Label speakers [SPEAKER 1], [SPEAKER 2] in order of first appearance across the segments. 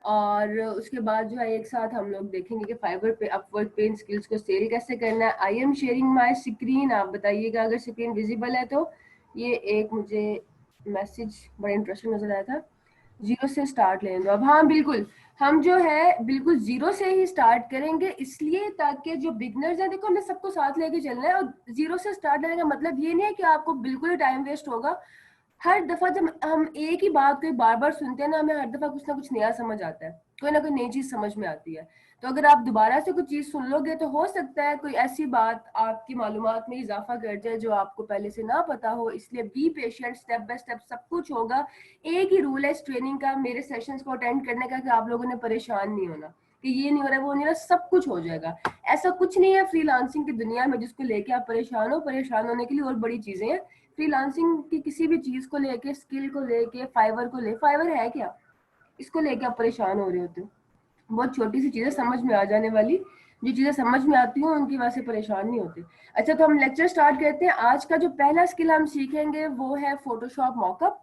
[SPEAKER 1] और उसके बाद जो है एक साथ हम लोग देखेंगे कि फाइवर पे अपवर्क पे इन स्किल्स को सेल कैसे करना है। I am sharing my screen, आप बताइएगा अगर स्क्रीन विजिबल है तो। ये एक मुझे मैसेज बड़ा इंटरेस्टिंग नजर आया था। जीरो से स्टार्ट लेंगे अब, हाँ बिल्कुल। हम जो है बिल्कुल जीरो से ही स्टार्ट करेंगे, इसलिए ताकि जो बिगनर्स हैं, देखो हमें सबको साथ लेके चलना है। और जीरो से स्टार्ट लेने का मतलब ये नहीं है कि आपको बिल्कुल टाइम वेस्ट होगा। हर दफा जब हम एक ही बात को बार बार सुनते हैं ना, हमें हर दफा कुछ ना कुछ नया समझ आता है, कोई ना कोई नई चीज समझ में आती है। तो अगर आप दोबारा से कुछ चीज सुन लोगे तो हो सकता है कोई ऐसी बात आपकी मालूमात में इजाफा कर जाए जो आपको पहले से ना पता हो। इसलिए be patient, step by step सब कुछ होगा। एक ही रूल है इस ट्रेनिंग का, मेरे सेशंस को अटेंड करने का, कि आप लोगों ने परेशान नहीं होना कि ये नहीं हो रहा है वो नहीं हो रहा, सब कुछ हो जाएगा। ऐसा कुछ नहीं है फ्रीलांसिंग की दुनिया में जिसको लेके आप परेशान हो। परेशान होने के लिए और बड़ी चीजें हैं। फ्रीलांसिंग की किसी भी चीज को लेके, स्किल को लेके, फाइवर है क्या, इसको लेके आप परेशान हो रहे होते हो। बहुत छोटी सी चीजें समझ में आ जाने वाली, जो चीजें समझ में आती हैं उनकी वजह से परेशान नहीं होते। अच्छा, तो हम लेक्चर स्टार्ट करते हैं। आज का जो पहला स्किल हम सीखेंगे वो है फोटोशॉप मॉकअप।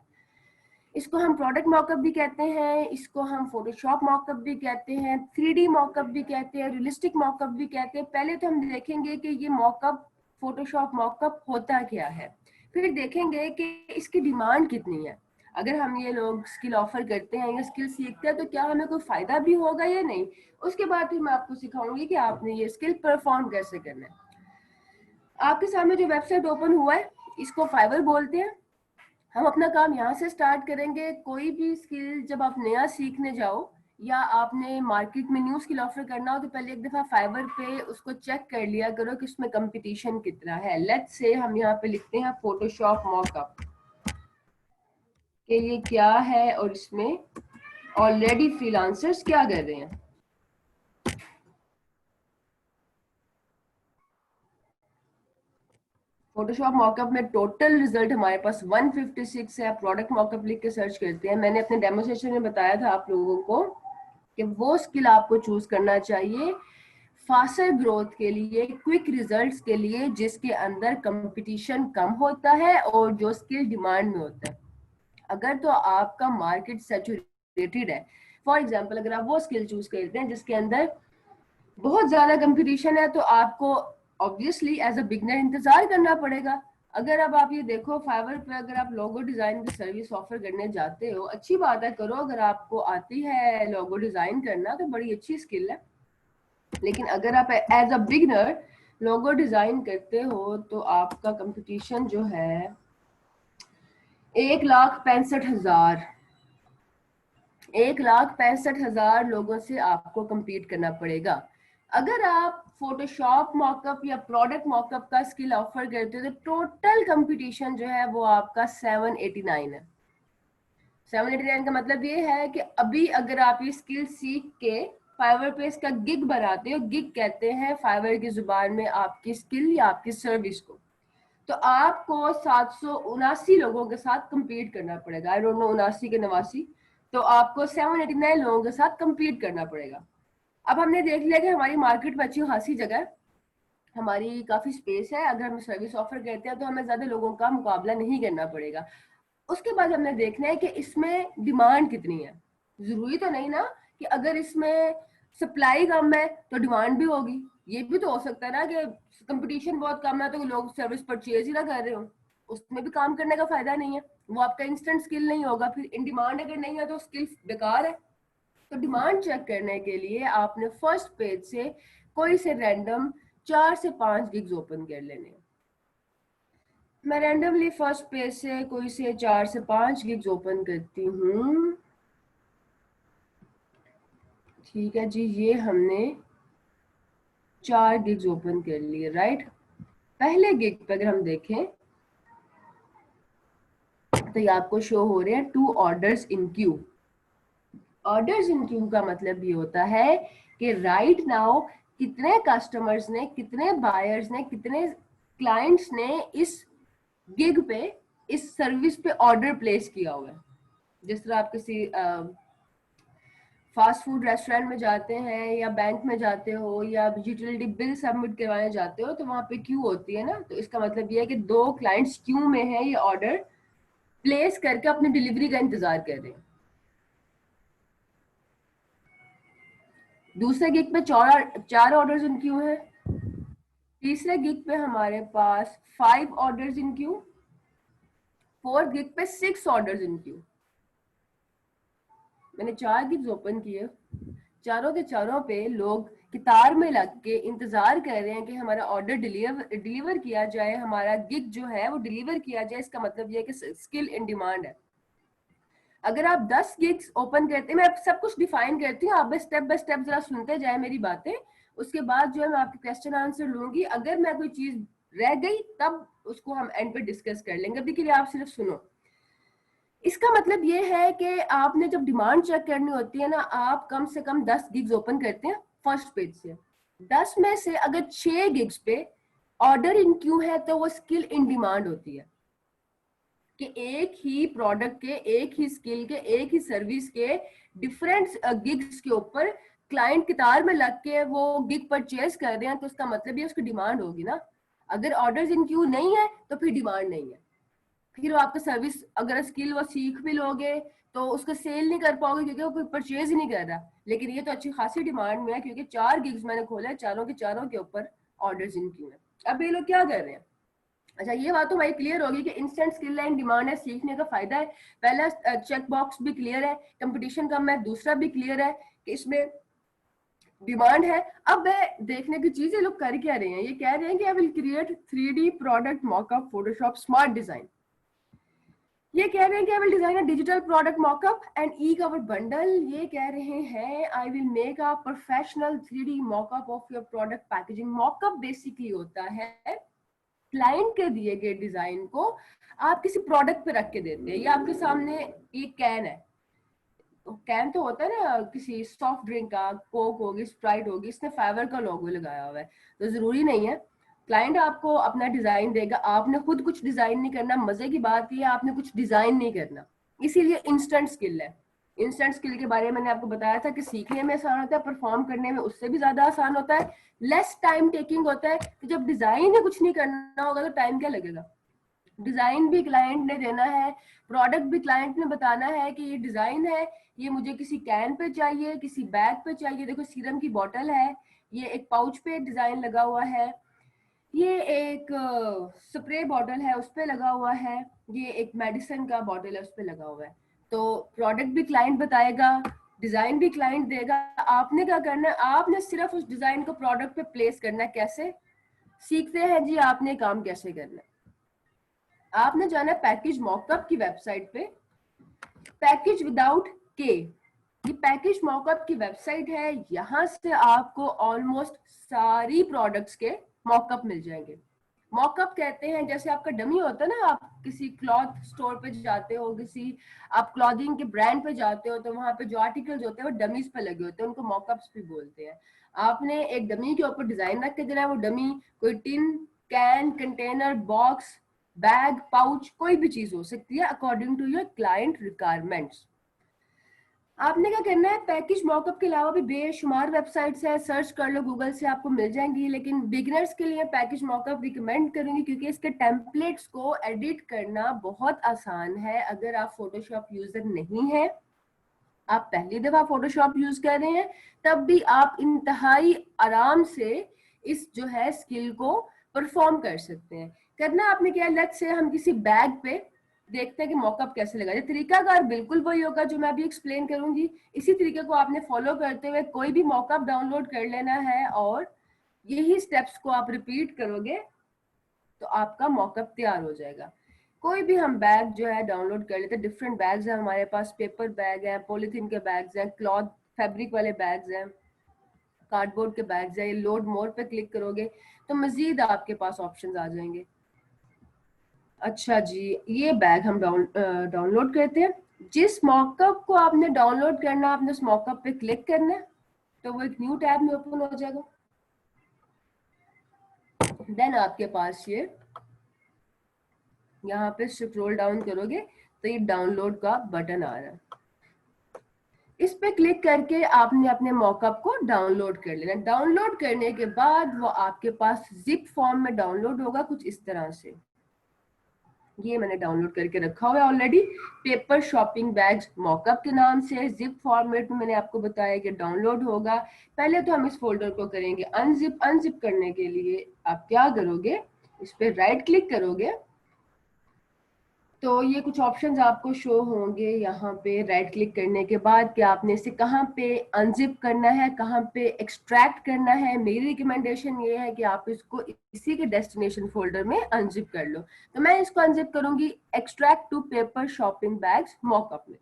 [SPEAKER 1] इसको हम प्रोडक्ट मॉकअप भी कहते हैं, इसको हम फोटोशॉप मॉकअप भी कहते हैं, 3D मॉकअप भी कहते हैं, रियलिस्टिक मॉकअप भी कहते हैं। पहले तो हम देखेंगे कि ये मॉकअप, फोटोशॉप मॉकअप होता क्या है, फिर देखेंगे कि इसकी डिमांड कितनी है। अगर हम ये लोग स्किल ऑफर करते हैं या स्किल सीखते हैं तो क्या हमें कोई फायदा भी होगा या नहीं। उसके बाद फिर मैं आपको सिखाऊंगी कि आपने ये स्किल परफॉर्म कैसे करना है। आपके सामने जो वेबसाइट ओपन हुआ है इसको फाइवर बोलते हैं। हम अपना काम यहाँ से स्टार्ट करेंगे। कोई भी स्किल जब आप नया सीखने जाओ या आपने मार्केट में न्यू स्किल ऑफर करना हो तो पहले एक दफा फाइवर पे उसको चेक कर लिया करो कि उसमें कंपटीशन कितना है। लेट्स से हम यहाँ पे लिखते हैं फोटोशॉप मॉकअप कि ये क्या है और इसमें ऑलरेडी फ्रीलांसर्स क्या कर रहे हैं। फोटोशॉप मॉकअप में टोटल रिजल्ट हमारे पास 156 है। प्रोडक्ट मॉकअप लिख के सर्च करते हैं। मैंने अपने डेमोस्ट्रेशन में बताया था आप लोगों को कि वो स्किल आपको चूज करना चाहिए फास्टर ग्रोथ के लिए, क्विक रिजल्ट्स के लिए, जिसके अंदर कंपटीशन कम होता है और जो स्किल डिमांड में होता है। अगर तो आपका मार्केट सैचुरेटेड है, फॉर एग्जांपल अगर आप वो स्किल चूज करते हैं जिसके अंदर बहुत ज्यादा कंपटीशन है, तो आपको ऑब्वियसली एज अ बिगनर इंतजार करना पड़ेगा। अगर अब आप ये देखो फाइवर पे अगर आप लोगो डिजाइन की सर्विस ऑफर करने जाते हो, अच्छी बात है करो, अगर आपको आती है लोगो डिजाइन करना तो बड़ी अच्छी स्किल है। लेकिन अगर आप as a beginner logo design करते हो तो आपका कंपटीशन जो है 1,65,000, 1,65,000 लोगों से आपको compete करना पड़ेगा। अगर आप फोटोशॉप मॉकअप या प्रोडक्ट मॉकअप का स्किल ऑफर करते हो तो टोटल कंपटीशन जो है वो आपका 789 है। 789 का मतलब ये है कि अभी अगर आप ये स्किल सीख के फाइवर पे इसका गिग बनाते हो, गिग कहते हैं फाइवर की जुबान में आपकी स्किल या आपकी सर्विस को, तो आपको 779 लोगों के साथ compete करना पड़ेगा। आई डोंट नो 79 के 89, तो आपको 789 लोगों के साथ compete करना पड़ेगा। अब हमने देख लिया कि हमारी मार्केट में अच्छी खासी जगह है, हमारी काफी स्पेस है, अगर हम सर्विस ऑफर करते हैं तो हमें ज्यादा लोगों का मुकाबला नहीं करना पड़ेगा। उसके बाद हमने देखना है कि इसमें डिमांड कितनी है। जरूरी तो नहीं ना कि अगर इसमें सप्लाई कम है तो डिमांड भी होगी। ये भी तो हो सकता है ना कि कंपटीशन बहुत कम है तो लोग सर्विस परचेज ही ना कर रहे हो, उसमें भी काम करने का फायदा नहीं है। वो आपका इंस्टेंट स्किल नहीं होगा। फिर इन डिमांड अगर नहीं है तो स्किल बेकार है। तो डिमांड चेक करने के लिए आपने फर्स्ट पेज से कोई से रैंडम 4 से 5 गिग्स ओपन कर लेने हैं। मैं रैंडमली फर्स्ट पेज से कोई से 4 से 5 गिग्स ओपन करती हूँ। ठीक है जी, ये हमने 4 गिग्स ओपन कर लिए, राइट। पहले गिग पे अगर हम देखें तो ये आपको शो हो रहे हैं 2 ऑर्डर्स इन क्यू। ऑर्डर्स इन क्यू का मतलब ये होता है कि राइट नाउ कितने कस्टमर्स ने, कितने बायर्स ने, कितने क्लाइंट्स ने इस गिग पे, इस सर्विस पे ऑर्डर प्लेस किया हुआ है। जिस तरह आप किसी फास्ट फूड रेस्टोरेंट में जाते हैं या बैंक में जाते हो या यूटिलिटी बिल सबमिट करवाने जाते हो तो वहां पे क्यू होती है ना, तो इसका मतलब ये है कि 2 क्लाइंट्स क्यू में है, ये ऑर्डर प्लेस करके अपनी डिलीवरी का इंतजार कर रहे हैं। दूसरे गिग पे चार ऑर्डर्स इन क्यू है। तीसरे गिग पे हमारे पास 5 ऑर्डर्स इन क्यू। फोर्थ गिग पे 6 ऑर्डर्स इन क्यू। मैंने 4 गिग्स ओपन किए, चारों के चारों पे लोग कतार में लग के इंतजार कर रहे हैं कि हमारा ऑर्डर डिलीवर किया जाए, हमारा गिग जो है वो डिलीवर किया जाए। इसका मतलब ये है कि स्किल इन डिमांड है। अगर आप 10 गिग्स ओपन करते हैं, मैं सब कुछ डिफाइन करती हूँ, आप बस स्टेप बाय स्टेप जरा सुनते जाए मेरी बातें। उसके बाद जो है मैं आपके क्वेश्चन आंसर लूंगी। अगर मैं कोई चीज रह गई तब उसको हम एंड पे डिस्कस कर लेंगे। अभी के लिए आप सिर्फ सुनो। इसका मतलब ये है कि आपने जब डिमांड चेक करनी होती है ना, आप कम से कम 10 गिग्स ओपन करते हैं फर्स्ट पेज से। 10 में से अगर 6 गिग्स पे ऑर्डर इन क्यू है तो वो स्किल इन डिमांड होती है, कि एक ही प्रोडक्ट के, एक ही स्किल के, एक ही सर्विस के डिफरेंट गिग्स के ऊपर क्लाइंट कतार में लग के वो गिग परचेज कर रहे हैं, तो उसका मतलब ये उसकी डिमांड होगी ना। अगर ऑर्डर्स इन क्यू नहीं है तो फिर डिमांड नहीं है। फिर वो आपका सर्विस, अगर स्किल वो सीख भी लोगे तो उसको सेल नहीं कर पाओगे क्योंकि वो कोई परचेज ही नहीं कर रहा। लेकिन ये तो अच्छी खासी डिमांड में है क्योंकि 4 गिग्स मैंने खोला है, चारों के चारों के ऊपर ऑर्डर्स इन क्यू है। अब ये लोग क्या कर रहे हैं? अच्छा, ये बात तो भाई क्लियर होगी कि इंस्टेंट स्किल लाइन डिमांड है, सीखने का फायदा है। पहला चेक बॉक्स भी क्लियर है, कंपटीशन कम है। दूसरा भी क्लियर है कि इसमें डिमांड है। अब देखने की चीज, ये लोग कर क्या रहे हैं? ये कह रहे हैं कि I will create 3D product mock-up Photoshop smart design. ये कह रहे हैं कि I will design a digital product mock-up and E cover bundle. ये कह रहे हैं I will make a professional 3D mock-up of your product packaging. Mock-up basically होता है क्लाइंट के दिए गए डिजाइन को आप किसी प्रोडक्ट पे रख के देते हैं। ये आपके सामने एक कैन है, कैन तो होता है ना किसी सॉफ्ट ड्रिंक का, कोक होगी, स्प्राइट होगी, इसने फाइबर का लोगो लगाया हुआ है। तो जरूरी नहीं है, क्लाइंट आपको अपना डिजाइन देगा, आपने खुद कुछ डिजाइन नहीं करना। मजे की बात ये है आपने कुछ डिजाइन नहीं करना, इसीलिए इंस्टेंट स्किल है। इंस्टेंट स्किल के बारे में मैंने आपको बताया था कि सीखने में आसान होता है, परफॉर्म करने में उससे भी ज्यादा आसान होता है, लेस टाइम टेकिंग होता है। तो जब डिजाइन ही कुछ नहीं करना होगा तो टाइम क्या लगेगा? डिजाइन भी क्लाइंट ने देना है, प्रोडक्ट भी क्लाइंट ने बताना है कि ये डिजाइन है, ये मुझे किसी कैन पे चाहिए, किसी बैग पे चाहिए। देखो सीरम की बोतल है, ये एक पाउच पे डिजाइन लगा हुआ है, ये एक स्प्रे बॉटल है उस पे लगा हुआ है, ये एक मेडिसिन का बॉटल है उस पे लगा हुआ है। तो प्रोडक्ट भी क्लाइंट बताएगा, डिजाइन भी क्लाइंट देगा। आपने क्या करना है? आपने सिर्फ उस डिजाइन को प्रोडक्ट पे प्लेस करना है। कैसे सीखते हैं जी? आपने काम कैसे करना है? आपने जाना पैकेज मॉकअप की वेबसाइट पे, पैकेज विदाउट के, ये पैकेज मॉकअप की वेबसाइट है। यहां से आपको ऑलमोस्ट सारी प्रोडक्ट्स के मॉकअप मिल जाएंगे। मॉकअप कहते हैं जैसे आपका डमी होता है ना, आप किसी क्लॉथ स्टोर पे जाते हो, किसी आप क्लॉथिंग के ब्रांड पे जाते हो, तो वहां पे जो आर्टिकल्स होते हैं वो डमीज पे लगे होते हैं, उनको मॉकअप्स भी बोलते हैं। आपने एक डमी के ऊपर डिजाइन रख के देना है। वो डमी कोई tin, can, container, box, bag, pouch, कोई भी चीज हो सकती है according to your client requirements. आपने क्या करना है? पैकेज मॉकअप के अलावा भी बेशुमार वेबसाइट्स हैं, सर्च कर लो गूगल से, आपको मिल जाएंगी। लेकिन बिगिनर्स के लिए पैकेज मॉकअप रिकमेंड करूंगी क्योंकि इसके टेम्पलेट्स को एडिट करना बहुत आसान है। अगर आप फोटोशॉप यूजर नहीं है, आप पहली दफा फोटोशॉप यूज कर रहे हैं, तब भी आप इंतहाई आराम से इस जो है स्किल को परफॉर्म कर सकते हैं। करना आपने क्या, लेट्स से हम किसी बैग पे देखते हैं कि मॉकअप कैसे लगाए। तरीकाकार बिल्कुल वही होगा जो मैं अभी एक्सप्लेन करूंगी। इसी तरीके को आपने फॉलो करते हुए कोई भी मॉकअप डाउनलोड कर लेना है और यही स्टेप्स को आप रिपीट करोगे तो आपका मॉकअप तैयार हो जाएगा। कोई भी हम बैग जो है डाउनलोड कर लेते हैं। डिफरेंट बैग्स हैं हमारे पास, पेपर बैग है, पॉलिथीन के बैग्स हैं, क्लॉथ फैब्रिक वाले बैग्स हैं, कार्डबोर्ड के बैग्स हैं। ये लोड मोर पे क्लिक करोगे तो मजीद आपके पास ऑप्शंस आ जाएंगे। अच्छा जी, ये बैग हम डाउनलोड करते हैं। जिस मॉकअप को आपने डाउनलोड करना है, आपने उस मॉकअप पे क्लिक करना है तो वो एक न्यू टैब में ओपन हो जाएगा। देन आपके पास ये यहाँ पे स्क्रॉल डाउन करोगे तो ये डाउनलोड का बटन आ रहा है। इस पे क्लिक करके आपने अपने मॉकअप को डाउनलोड कर लेना। डाउनलोड करने के बाद वो आपके पास जिप फॉर्म में डाउनलोड होगा कुछ इस तरह से। ये मैंने डाउनलोड करके रखा हुआ है already, paper shopping bags mock-up के नाम से। जिप फॉर्मेट में मैंने आपको बताया कि डाउनलोड होगा। पहले तो हम इस फोल्डर को करेंगे अनजिप। अनजिप करने के लिए आप क्या करोगे, इस पर राइट क्लिक करोगे तो ये कुछ ऑप्शंस आपको शो होंगे यहाँ पे। राइट क्लिक करने के बाद कि आपने इसे कहाँ पे अनजिप करना है, कहाँ पे एक्सट्रैक्ट करना है। मेरी रिकमेंडेशन ये है कि आप इसको इसी के डेस्टिनेशन फोल्डर में अनजिप कर लो। तो मैं इसको अनजिप करूंगी extract to paper shopping bags mockup में।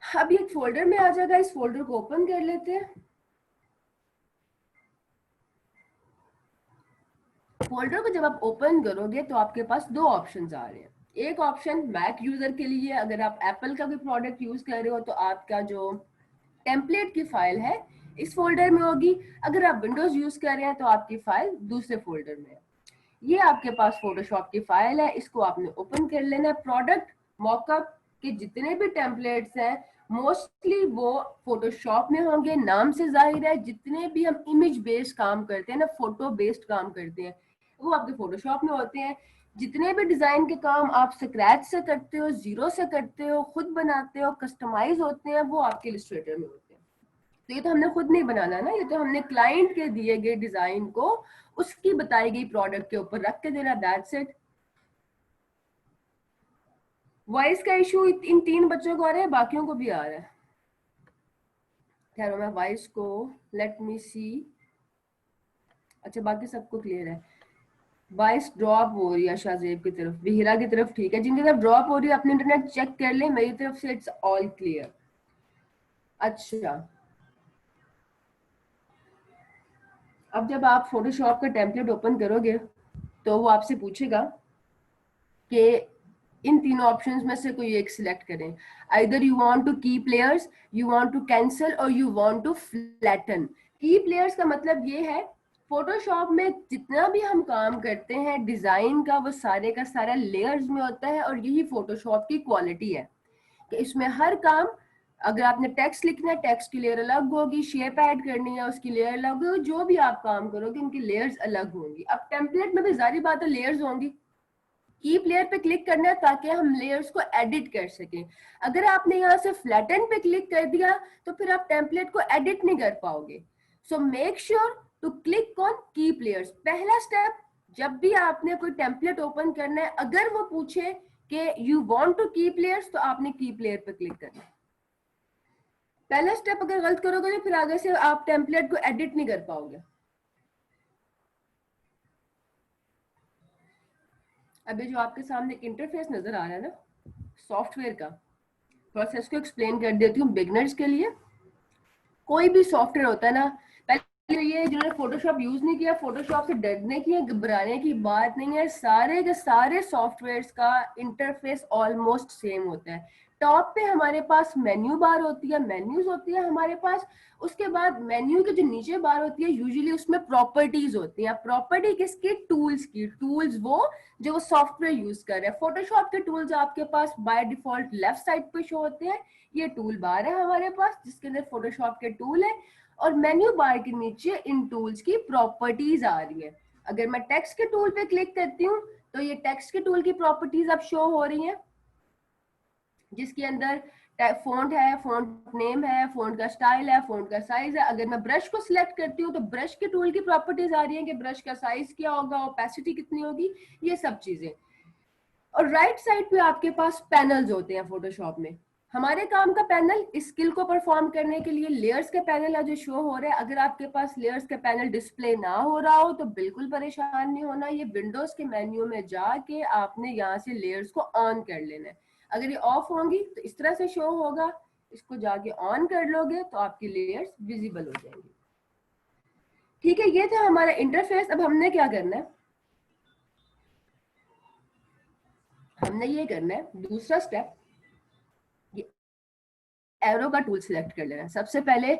[SPEAKER 1] अब ये फोल्डर में आ जाएगा, इस फोल्डर को ओपन कर लेते हैं। फोल्डर को जब आप ओपन करोगे तो आपके पास दो ऑप्शंस आ रहे हैं। एक ऑप्शन मैक यूजर के लिए, अगर आप एप्पल का कोई प्रोडक्ट यूज कर रहे हो तो आपका जो टेम्पलेट की फाइल है इस फोल्डर में होगी। अगर आप विंडोज यूज कर रहे हैं तो आपकी फाइल दूसरे फोल्डर में है। ये आपके पास फोटोशॉप की फाइल है, इसको आपने ओपन कर लेना है। प्रोडक्ट मॉकअप के जितने भी टेम्पलेट्स हैं मोस्टली वो फोटोशॉप में होंगे, नाम से जाहिर है। जितने भी हम इमेज बेस्ड काम करते हैं ना, फोटो बेस्ड काम करते हैं, वो आपके फोटोशॉप में होते हैं। जितने भी डिजाइन के काम आप स्क्रैच से करते हो, जीरो से करते हो, खुद बनाते हो, कस्टमाइज होते हैं, वो आपके इलस्ट्रेटर में होते हैं। तो ये तो हमने खुद नहीं बनाना ना, ये तो हमने क्लाइंट के दिए गए डिजाइन को उसकी बताई गई प्रोडक्ट के ऊपर रख के देना, दैट्स इट। वॉइस का इशू इन तीन बच्चों को आ रहा है, बाकियों को भी आ रहा है। खैर मैं वॉइस को लेट मी सी। अच्छा बाकी सबको क्लियर है। वॉइस ड्रॉप हो रही है शाहजेब की तरफ, विहिरा की तरफ ठीक है। जिनकी तरफ ड्रॉप हो रही है अपने इंटरनेट चेक कर ले, मेरी तरफ से इट्स ऑल क्लियर। अच्छा अब जब आप फोटोशॉप का टेम्पलेट ओपन करोगे तो वो आपसे पूछेगा कि इन तीनों ऑप्शंस में से कोई एक सिलेक्ट करें। Either you want to keep layers, you want to cancel और you want to flatten. Keep layers का मतलब ये है फोटोशॉप में जितना भी हम काम करते हैं डिजाइन का, वो सारे का सारा लेयर्स में होता है। और यही फोटोशॉप की क्वालिटी है कि इसमें हर काम, अगर आपने टेक्स्ट लिखना है टेक्स्ट की लेयर अलग होगी, शेप ऐड करनी है उसकी लेयर अलग होगी, जो भी आप काम करोगे उनकी लेयर्स अलग होंगी। अब टेम्पलेट में भी जारी बात है लेयर्स होंगी। कीप लेयर पे क्लिक करना है ताकि हम लेयर्स को एडिट कर सकें। अगर आपने यहाँ से फ्लैटन पे क्लिक कर दिया तो फिर आप टेम्पलेट को एडिट नहीं कर पाओगे। So make sure to click on keep layers. पहला स्टेप, जब भी आपने कोई टेम्पलेट ओपन करना है अगर वो पूछे कि you want to keep layers तो आपने कीप लेयर पे क्लिक करना है। पहला स्टेप अगर गलत करोगे तो फिर आगे से आप टेम्पलेट को एडिट नहीं कर पाओगे। अभी जो आपके सामने इंटरफेस नजर आ रहा है ना सॉफ्टवेयर का, प्रोसेस को एक्सप्लेन कर देती हूँ बिगनर्स के लिए। कोई भी सॉफ्टवेयर होता है ना, पहले ये जिन्होंने फोटोशॉप यूज नहीं किया, फोटोशॉप से डरने की या घबराने की बात नहीं है। सारे के सारे सॉफ्टवेयर्स का इंटरफेस ऑलमोस्ट सेम होता है। टॉप पे हमारे पास मेन्यू बार होती है, मेन्यूज होती है हमारे पास। उसके बाद मेन्यू के जो नीचे बार होती है यूजुअली उसमें प्रॉपर्टीज होती है। प्रॉपर्टी किसकी? टूल्स की। टूल्स वो जो वो सॉफ्टवेयर यूज कर रहे हैं। फोटोशॉप के टूल्स आपके पास बाय डिफॉल्ट लेफ्ट साइड पे शो होते हैं। ये टूल बार है हमारे पास जिसके अंदर फोटोशॉप के टूल है, और मेन्यू बार के नीचे इन टूल्स की प्रॉपर्टीज आ रही है। अगर मैं टेक्स्ट के टूल पे क्लिक करती हूँ तो ये टेक्स्ट के टूल की प्रॉपर्टीज अब शो हो रही हैं, जिसके अंदर फॉन्ट है, फॉन्ट नेम है, फॉन्ट का स्टाइल है, फॉन्ट का साइज है। अगर मैं ब्रश को सिलेक्ट करती हूँ तो ब्रश के टूल की प्रॉपर्टीज आ रही है कि ब्रश का साइज क्या होगा, ओपेसिटी कितनी होगी, ये सब चीजें। और राइट साइड पे आपके पास पैनल्स होते हैं फोटोशॉप में। हमारे काम का पैनल, इस स्किल को परफॉर्म करने के लिए लेयर्स के पैनल है जो शो हो रहा है। अगर आपके पास लेयर्स के पैनल डिस्प्ले ना हो रहा हो तो बिल्कुल परेशान नहीं होना। ये विंडोज के मेन्यू में जाके आपने यहाँ से लेयर्स को ऑन कर लेना है। अगर ये ऑफ होंगी तो इस तरह से शो होगा, इसको जाके ऑन कर लोगे तो आपकी लेयर्स विजिबल हो जाएंगी। ठीक है, ये था हमारा इंटरफेस। अब हमने क्या करना है, हमने ये करना है दूसरा स्टेप, एरो का टूल सिलेक्ट कर लेना। सबसे पहले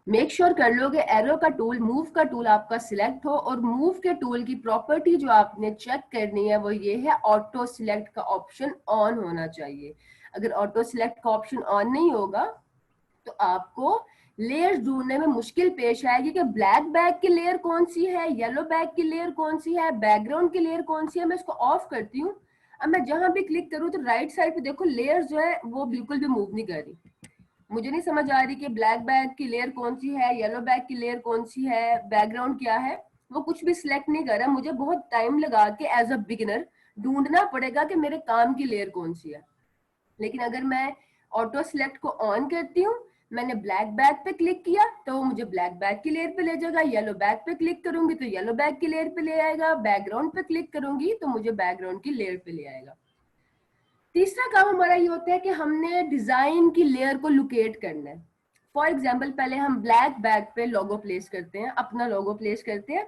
[SPEAKER 1] मेक श्योर कर लो कि एरो का टूल, मूव का टूल आपका सिलेक्ट हो। और मूव के टूल की प्रॉपर्टी जो आपने चेक करनी है वो ये है, ऑटो सिलेक्ट का ऑप्शन ऑन होना चाहिए। अगर ऑटो सिलेक्ट का ऑप्शन ऑन नहीं होगा तो आपको लेयर्स ढूंढने में मुश्किल पेश आएगी कि ब्लैक बैक की लेयर कौन सी है, येलो बैक की लेयर कौन सी है, बैकग्राउंड की लेयर कौन सी है। मैं इसको ऑफ करती हूँ। अब मैं जहां भी क्लिक करूँ तो राइट साइड पे देखो लेयर जो है वो बिल्कुल भी मूव नहीं कर रही। मुझे नहीं समझ आ रही कि ब्लैक बैक की लेयर कौन सी है, येलो बैक की लेयर कौन सी है, बैकग्राउंड क्या है, वो कुछ भी सिलेक्ट नहीं कर रहा। मुझे बहुत टाइम लगा के एज अ बिगिनर ढूंढना पड़ेगा कि मेरे काम की लेयर कौन सी है। लेकिन अगर मैं ऑटो सिलेक्ट को ऑन करती हूँ, मैंने ब्लैक बैक पे क्लिक किया तो वो मुझे ब्लैक बैक की लेयर पे ले जाएगा, येलो बैक पे क्लिक करूंगी तो येलो बैक की लेयर पे ले आएगा, बैकग्राउंड पे क्लिक करूंगी तो मुझे बैकग्राउंड की लेयर पे ले आएगा। तीसरा काम हमारा ये होता है कि हमने डिजाइन की लेयर को लोकेट करना है। फॉर एग्जाम्पल पहले हम ब्लैक बैक पे लोगो प्लेस करते हैं, अपना लोगो प्लेस करते हैं।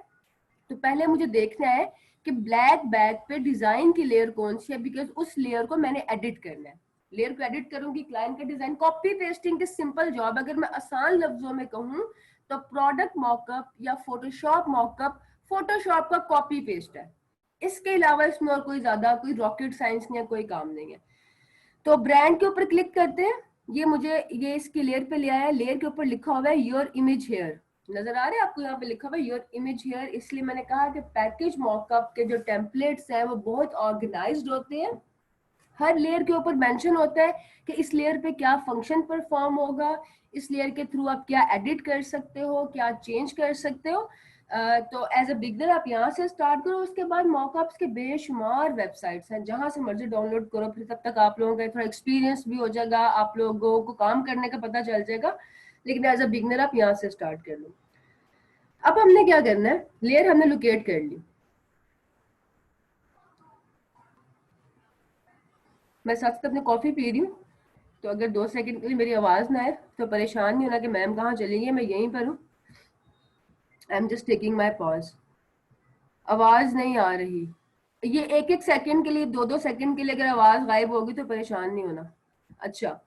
[SPEAKER 1] तो पहले मुझे देखना है कि ब्लैक बैक पे डिजाइन की लेयर कौन सी है, बिकॉज उस लेयर को मैंने एडिट करना है। लेयर को एडिट करूंगी, क्लाइंट का डिजाइन, कॉपी पेस्टिंग की सिंपल जॉब। अगर मैं आसान लफ्जों में कहूँ तो प्रोडक्ट मॉकअप या फोटोशॉप मॉकअप फोटोशॉप का कॉपी पेस्ट है। इसके अलावा इसमें और कोई ज्यादा कोई रॉकेट साइंस नहीं है, कोई काम नहीं है। तो ब्रांड के ऊपर क्लिक करते हैं, ये मुझे ये इसकी लेयर पे ले आया है। लेयर के ऊपर लिखा हुआ है योर इमेज हेयर, नजर आ रहा है आपको? यहाँ पे लिखा हुआ है योर इमेज हेयर। इसलिए मैंने कहा कि पैकेज मॉकअप के जो टेम्पलेट्स हैं वो बहुत ऑर्गेनाइज्ड होते हैं। हर लेयर के ऊपर मेंशन होता है कि इस लेयर पे क्या फंक्शन परफॉर्म होगा, इस लेयर के थ्रू आप क्या एडिट कर सकते हो, क्या चेंज कर सकते हो। तो एज अ बिगनर आप यहाँ से स्टार्ट करो। उसके बाद मॉकअप्स के बेशुमार वेबसाइट्स हैं, जहां से मर्जी डाउनलोड करो। फिर तब तक आप लोगों का थोड़ा एक्सपीरियंस भी हो जाएगा, आप लोगों को काम करने का पता चल जाएगा। लेकिन एज अ बिगनर आप यहाँ से स्टार्ट कर लो। अब हमने क्या करना है, लेयर हमने लोकेट कर ली। मैं साथ साथ अपनी कॉफी पी रही हूँ, तो अगर 2 सेकंड के लिए मेरी आवाज ना आए तो परेशान नहीं होना कि मैम कहाँ चली गई, मैं यहीं पर हूँ। I am just taking my pause. आवाज नहीं आ रही, ये एक एक सेकंड के लिए, 2-2 सेकंड के लिए अगर आवाज गायब होगी तो परेशान नहीं होना। अच्छा,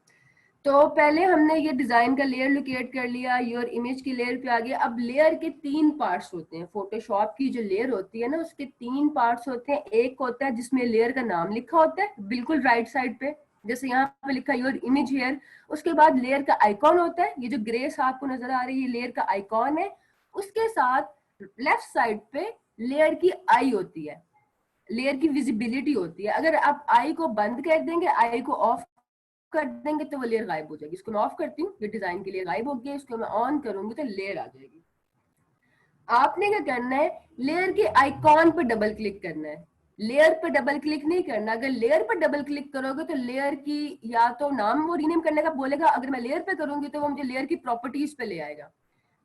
[SPEAKER 1] तो पहले हमने ये डिजाइन का लेयर लोकेट कर लिया, योर इमेज की लेयर पे आ गया। अब लेयर के 3 पार्ट्स होते हैं। फोटोशॉप की जो लेयर होती है ना, उसके 3 पार्ट्स होते हैं। एक होता है जिसमें लेयर का नाम लिखा होता है बिल्कुल राइट साइड पे, जैसे यहाँ पे लिखा है योर इमेज हेयर। उसके बाद लेयर का आइकॉन होता है, ये जो ग्रे सा आपको नजर आ रही है लेयर का आइकॉन है। उसके साथ लेफ्ट साइड पे लेयर की आई होती है, लेयर की विजिबिलिटी होती है। अगर आप आई को बंद कर देंगे, आई को ऑफ कर देंगे तो वो लेयर गायब हो जाएगी। इसको मैं ऑफ करती हूँ, ये डिजाइन के लिए गायब हो गया। इसको मैं ऑन करूंगी तो लेयर आ जाएगी। आपने क्या करना है, लेयर के आइकॉन पे डबल क्लिक करना है, लेयर पे डबल क्लिक नहीं करना। अगर लेयर पे डबल क्लिक करोगे तो लेयर की या तो नाम वो रीनेम करने का बोलेगा, अगर मैं लेयर पे करूंगी तो वो मुझे लेयर की प्रॉपर्टीज पे ले आएगा।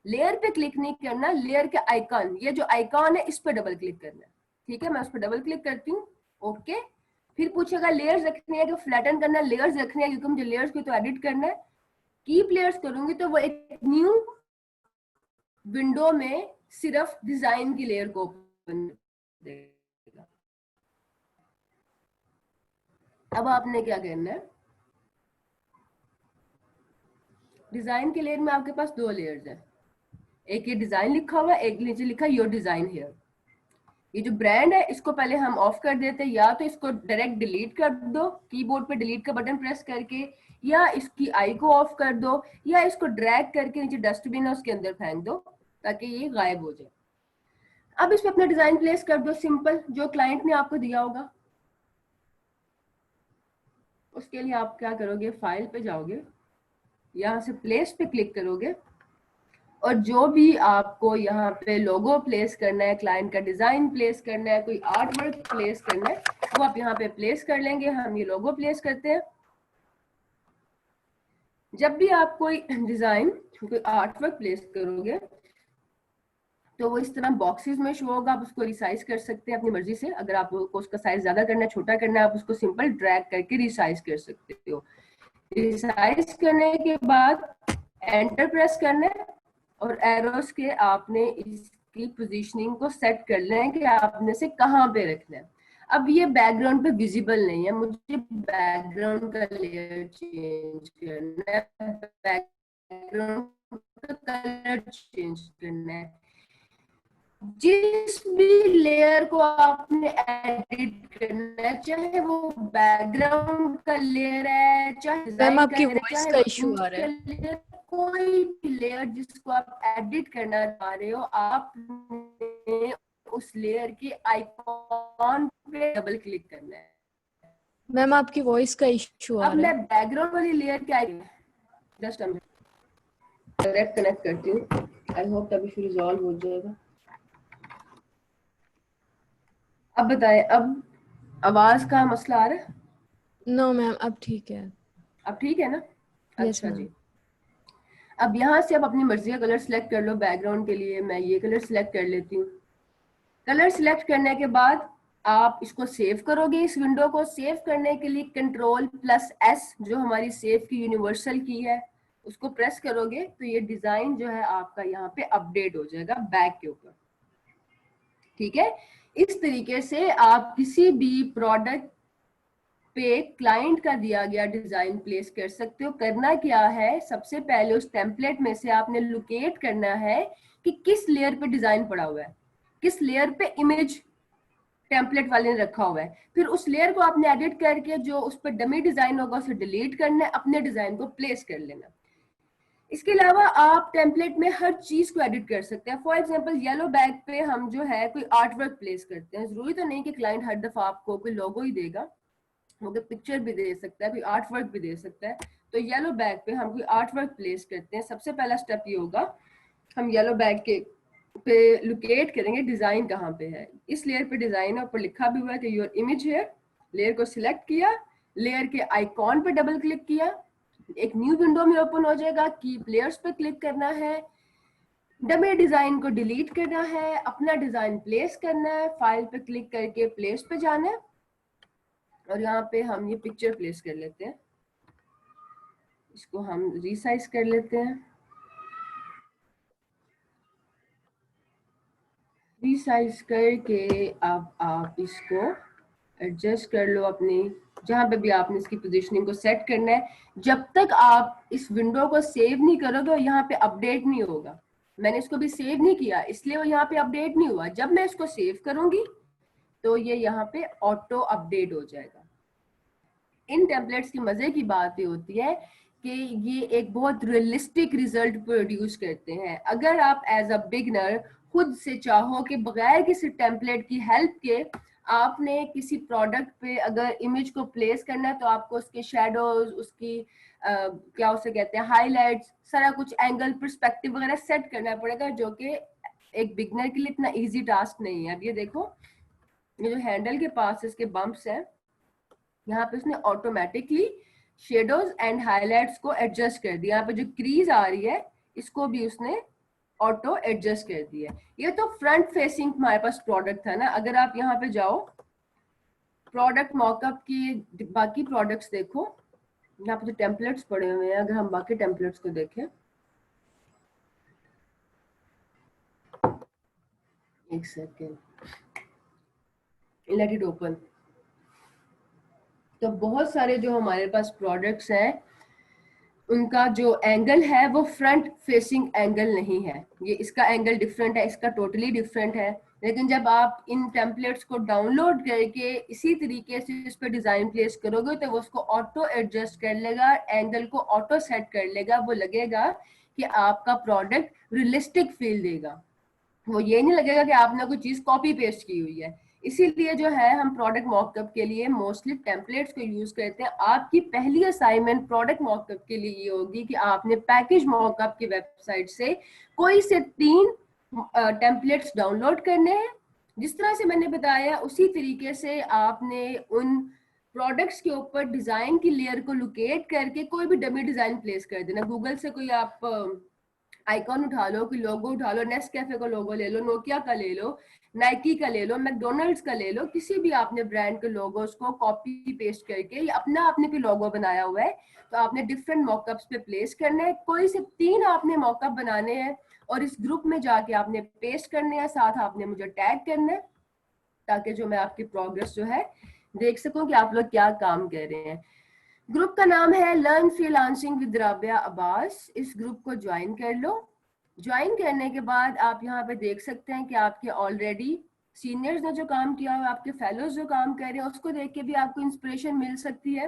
[SPEAKER 1] लेयर पे क्लिक नहीं करना, लेयर के आइकॉन, ये जो आइकॉन है इस पे डबल क्लिक करना है। ठीक है, मैं उस पर डबल क्लिक करती हूँ। ओके, फिर पूछेगा लेयर्स रखनी है कि फ्लैटन करना है, लेयर्स रखनी है क्योंकि मुझे लेयर्स को तो एडिट करना है। कीप लेयर्स करूंगी तो वो एक न्यू विंडो में सिर्फ डिजाइन की लेयर को ओपन देगा। अब आपने क्या करना है, डिजाइन के लेयर में आपके पास 2 लेयर्स हैं। एक ये डिजाइन लिखा हुआ है, एक नीचे लिखा है योर डिजाइन हेयर। ये जो ब्रांड है इसको पहले हम ऑफ कर देते हैं, या तो इसको डायरेक्ट डिलीट कर दो कीबोर्ड पे डिलीट का बटन प्रेस करके, या इसकी आई को ऑफ कर दो, या इसको ड्रैग करके नीचे डस्टबिन है उसके अंदर फेंक दो ताकि ये गायब हो जाए। अब इस पे अपना डिजाइन प्लेस कर दो, सिंपल, जो क्लाइंट ने आपको दिया होगा। उसके लिए आप क्या करोगे, फाइल पे जाओगे, यहाँ से प्लेस पे क्लिक करोगे, और जो भी आपको यहाँ पे लोगो प्लेस करना है, क्लाइंट का डिजाइन प्लेस करना है, कोई आर्ट वर्क प्लेस करना है, वो आप यहाँ पे प्लेस कर लेंगे। हम ये लोगो प्लेस करते हैं। जब भी आप कोई डिजाइन, कोई आर्ट वर्क प्लेस करोगे तो वो इस तरह बॉक्सेस में शो होगा। आप उसको रिसाइज कर सकते हैं अपनी मर्जी से। अगर आपको उसका साइज ज्यादा करना है, छोटा करना है, आप उसको सिंपल ड्रैग करके रिसाइज कर सकते हो। रिसाइज करने के बाद एंटर प्रेस करना है, और एरोस के आपने इसकी पोजीशनिंग को सेट कर लेना है कि आपने से कहाँ पे रखना है। अब ये बैकग्राउंड पे विजिबल नहीं है, मुझे बैकग्राउंड का लेयर चेंज करना है, बैकग्राउंड का कलर चेंज करना है। जिस भी लेयर को आपने एडिट करना है, चाहे वो बैकग्राउंड का लेयर है, चाहे
[SPEAKER 2] मैम
[SPEAKER 1] डिजाइन का
[SPEAKER 2] आपकी
[SPEAKER 1] लेयर है,
[SPEAKER 2] वॉइस
[SPEAKER 1] चाहे
[SPEAKER 2] का
[SPEAKER 1] वो
[SPEAKER 2] इशू आ
[SPEAKER 1] इमेज
[SPEAKER 2] रहा
[SPEAKER 1] का
[SPEAKER 2] है।
[SPEAKER 1] लेयर, कोई भी लेयर जिसको आप एडिट करना चाह रहे हो, आपने उस लेयर के आइकॉन पे डबल क्लिक करना है।
[SPEAKER 2] मैम आपकी वॉइस का इशू आ
[SPEAKER 1] अब
[SPEAKER 2] रहा
[SPEAKER 1] मैं
[SPEAKER 2] है।
[SPEAKER 1] बैकग्राउंड वाली लेयर के जस्ट डायरेक्ट कनेक्ट करती हूँ, आई होप तब इशू रिजॉल्व हो जाएगा। अब बताएं, अब आवाज का मसला आ रहा है?
[SPEAKER 2] नो मैम अब ठीक है।
[SPEAKER 1] अब ठीक है ना?
[SPEAKER 2] यस
[SPEAKER 1] अच्छा
[SPEAKER 2] मैम।
[SPEAKER 1] जी। अब यहाँ से आप अपनी मर्जी का कलर सिलेक्ट कर लो। बैकग्राउंड के लिए मैं ये कलर सिलेक्ट कर लेती हूँ। कलर सिलेक्ट करने के बाद आप इसको सेव करोगे। इस विंडो को सेव करने के लिए Ctrl+S जो हमारी सेव की यूनिवर्सल की है उसको प्रेस करोगे तो ये डिजाइन जो है आपका यहाँ पे अपडेट हो जाएगा बैक के ऊपर। ठीक है, इस तरीके से आप किसी भी प्रोडक्ट पे क्लाइंट का दिया गया डिजाइन प्लेस कर सकते हो। करना क्या है, सबसे पहले उस टेम्पलेट में से आपने लोकेट करना है कि किस लेयर पे डिजाइन पड़ा हुआ है, किस लेयर पे इमेज टेम्पलेट वाले ने रखा हुआ है। फिर उस लेयर को आपने एडिट करके जो उस पर डमी डिजाइन होगा उसे डिलीट करना है, अपने डिजाइन को प्लेस कर लेना। इसके अलावा आप टेम्पलेट में हर चीज को एडिट कर सकते हैं। फॉर एग्जांपल येलो बैग पे हम जो है कोई आर्ट वर्क प्लेस करते हैं, जरूरी तो नहीं कि क्लाइंट हर दफा आपको कोई लोगो ही देगा, वो पिक्चर भी दे सकता है, कोई आर्ट वर्क भी दे सकता है। तो येलो बैग पे हम कोई आर्ट वर्क प्लेस करते हैं। सबसे पहला स्टेप ये होगा, हम येलो बैग के पे लोकेट करेंगे डिजाइन कहाँ पे है। इस लेयर पे डिजाइन है, ऊपर लिखा भी हुआ है कि योर इमेज है। लेयर को सिलेक्ट किया, लेयर के आइकॉन पे डबल क्लिक किया, एक न्यू विंडो में ओपन हो जाएगा। कीप लेयर्स पे क्लिक करना है, डमी डिजाइन को डिलीट करना है, अपना डिजाइन प्लेस करना है, फाइल पे क्लिक करके प्लेस पे जाना है और यहाँ पे हम ये पिक्चर प्लेस कर लेते हैं। इसको हम रीसाइज कर लेते हैं। रीसाइज करके अब आप इसको एडजस्ट कर लो अपनी, जहां पे भी आपने इसकी पोजीशनिंग को सेट करना है। जब तक आप इस विंडो को सेव नहीं करोगे यहाँ पे अपडेट नहीं होगा। मैंने इसको भी सेव नहीं किया इसलिए वो यहाँ पे अपडेट नहीं हुआ। जब मैं इसको सेव करूंगी तो ये यहाँ पे ऑटो अपडेट हो जाएगा। इन टेम्पलेट्स की मजे की बात ये होती है कि ये एक बहुत रियलिस्टिक रिजल्ट प्रोड्यूस करते हैं। अगर आप एज अ बिगनर खुद से चाहो कि बगैर किसी टेम्पलेट की हेल्प के आपने किसी प्रोडक्ट पे अगर इमेज को प्लेस करना है तो आपको उसके शेडोज, उसकी क्या उसे कहते हैं हाईलाइट्स, सारा कुछ एंगल पर्सपेक्टिव वगैरह सेट करना पड़ेगा, जो कि एक बिगनर के लिए इतना इजी टास्क नहीं है। अब ये देखो, ये जो हैंडल के पास इसके बम्प्स हैं, यहाँ पे उसने ऑटोमेटिकली शेडोज एंड हाईलाइट्स को एडजस्ट कर दिया। यहाँ पे जो क्रीज आ रही है इसको भी उसने ऑटो एडजस्ट कर दिया। ये तो फ्रंट फेसिंग हमारे पास प्रोडक्ट था ना। अगर आप यहाँ पे जाओ प्रोडक्ट मॉकअप की बाकी प्रोडक्ट्स देखो, यहाँ पे जो टेम्पलेट्स पड़े हुए हैं, अगर हम बाकी टेम्पलेट्स को देखें, एक सेकेंड, लेट इट ओपन। तो बहुत सारे जो हमारे पास प्रोडक्ट्स हैं उनका जो एंगल है वो फ्रंट फेसिंग एंगल नहीं है। ये इसका एंगल डिफरेंट है, इसका टोटली डिफरेंट है। लेकिन जब आप इन टेम्पलेट्स को डाउनलोड करके इसी तरीके से इस पर डिजाइन प्लेस करोगे तो वो उसको ऑटो एडजस्ट कर लेगा, एंगल को ऑटो सेट कर लेगा। वो लगेगा कि आपका प्रोडक्ट रियलिस्टिक फील देगा, वो ये नहीं लगेगा कि आपने कोई चीज कॉपी पेस्ट की हुई है। इसीलिए जो है हम प्रोडक्ट मॉकअप के लिए मोस्टली टेम्पलेट्स को यूज करते हैं। आपकी पहली असाइनमेंट प्रोडक्ट मॉकअप के लिए ये होगी कि आपने पैकेज मॉकअप की वेबसाइट से कोई से 3 टेम्पलेट्स डाउनलोड करने हैं। जिस तरह से मैंने बताया उसी तरीके से आपने उन प्रोडक्ट्स के ऊपर डिजाइन की लेयर को लोकेट करके कोई भी डमी डिजाइन प्लेस कर देना। गूगल से कोई आप आइकॉन उठा लो, कोई लोगो उठा लो, नेस्कैफे का लोगो ले लो, नोकिया का ले लो, नाइकी का ले लो, मैकडोनल्ड्स का ले लो, किसी भी आपने ब्रांड के लोगोस को कॉपी पेस्ट करके या अपना आपने कोई लोगो बनाया हुआ है तो आपने डिफरेंट मॉकअप्स पे प्लेस करना है। कोई से 3 आपने मॉकअप बनाने हैं और इस ग्रुप में जाके आपने पेस्ट करने हैं, साथ आपने मुझे टैग करना है ताकि जो मैं आपकी प्रोग्रेस जो है देख सकूं कि आप लोग क्या काम कर रहे हैं। ग्रुप का नाम है learn freelancing with Rabia Abbas. इस ग्रुप को ज्वाइन कर लो। ज्वाइन करने के बाद आप यहाँ पे देख सकते हैं कि आपके ऑलरेडी सीनियर्स ने जो काम किया है, आपके फेलोज जो काम कर रहे हैं, उसको देख के भी आपको इंस्पिरेशन मिल सकती है।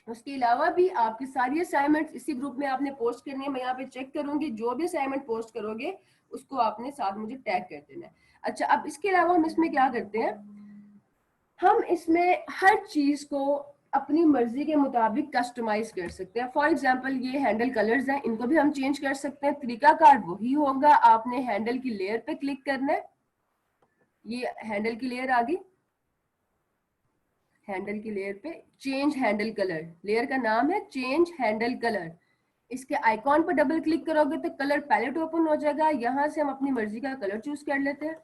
[SPEAKER 1] उसके अलावा भी आपकी सारी असाइनमेंट्स इसी ग्रुप में आपने पोस्ट करनी है। मैं यहाँ पे चेक करूंगी, जो भी असाइनमेंट पोस्ट करोगे उसको आपने साथ मुझे टैग कर देना है। अच्छा, अब इसके अलावा हम इसमें क्या करते हैं, हम इसमें हर चीज को अपनी मर्जी के मुताबिक कस्टमाइज कर सकते हैं। फॉर एग्जांपल ये हैंडल कलर्स हैं, इनको भी हम चेंज कर सकते हैं। तरीकाकार वही होगा, आपने हैंडल की लेयर पे क्लिक करना है। ये हैंडल की लेयर आ गई, हैंडल की लेयर पे चेंज हैंडल कलर, लेयर का नाम है चेंज हैंडल कलर। इसके आइकॉन पर डबल क्लिक करोगे तो कलर पैलेट ओपन हो जाएगा। यहाँ से हम अपनी मर्जी का कलर चूज कर लेते हैं।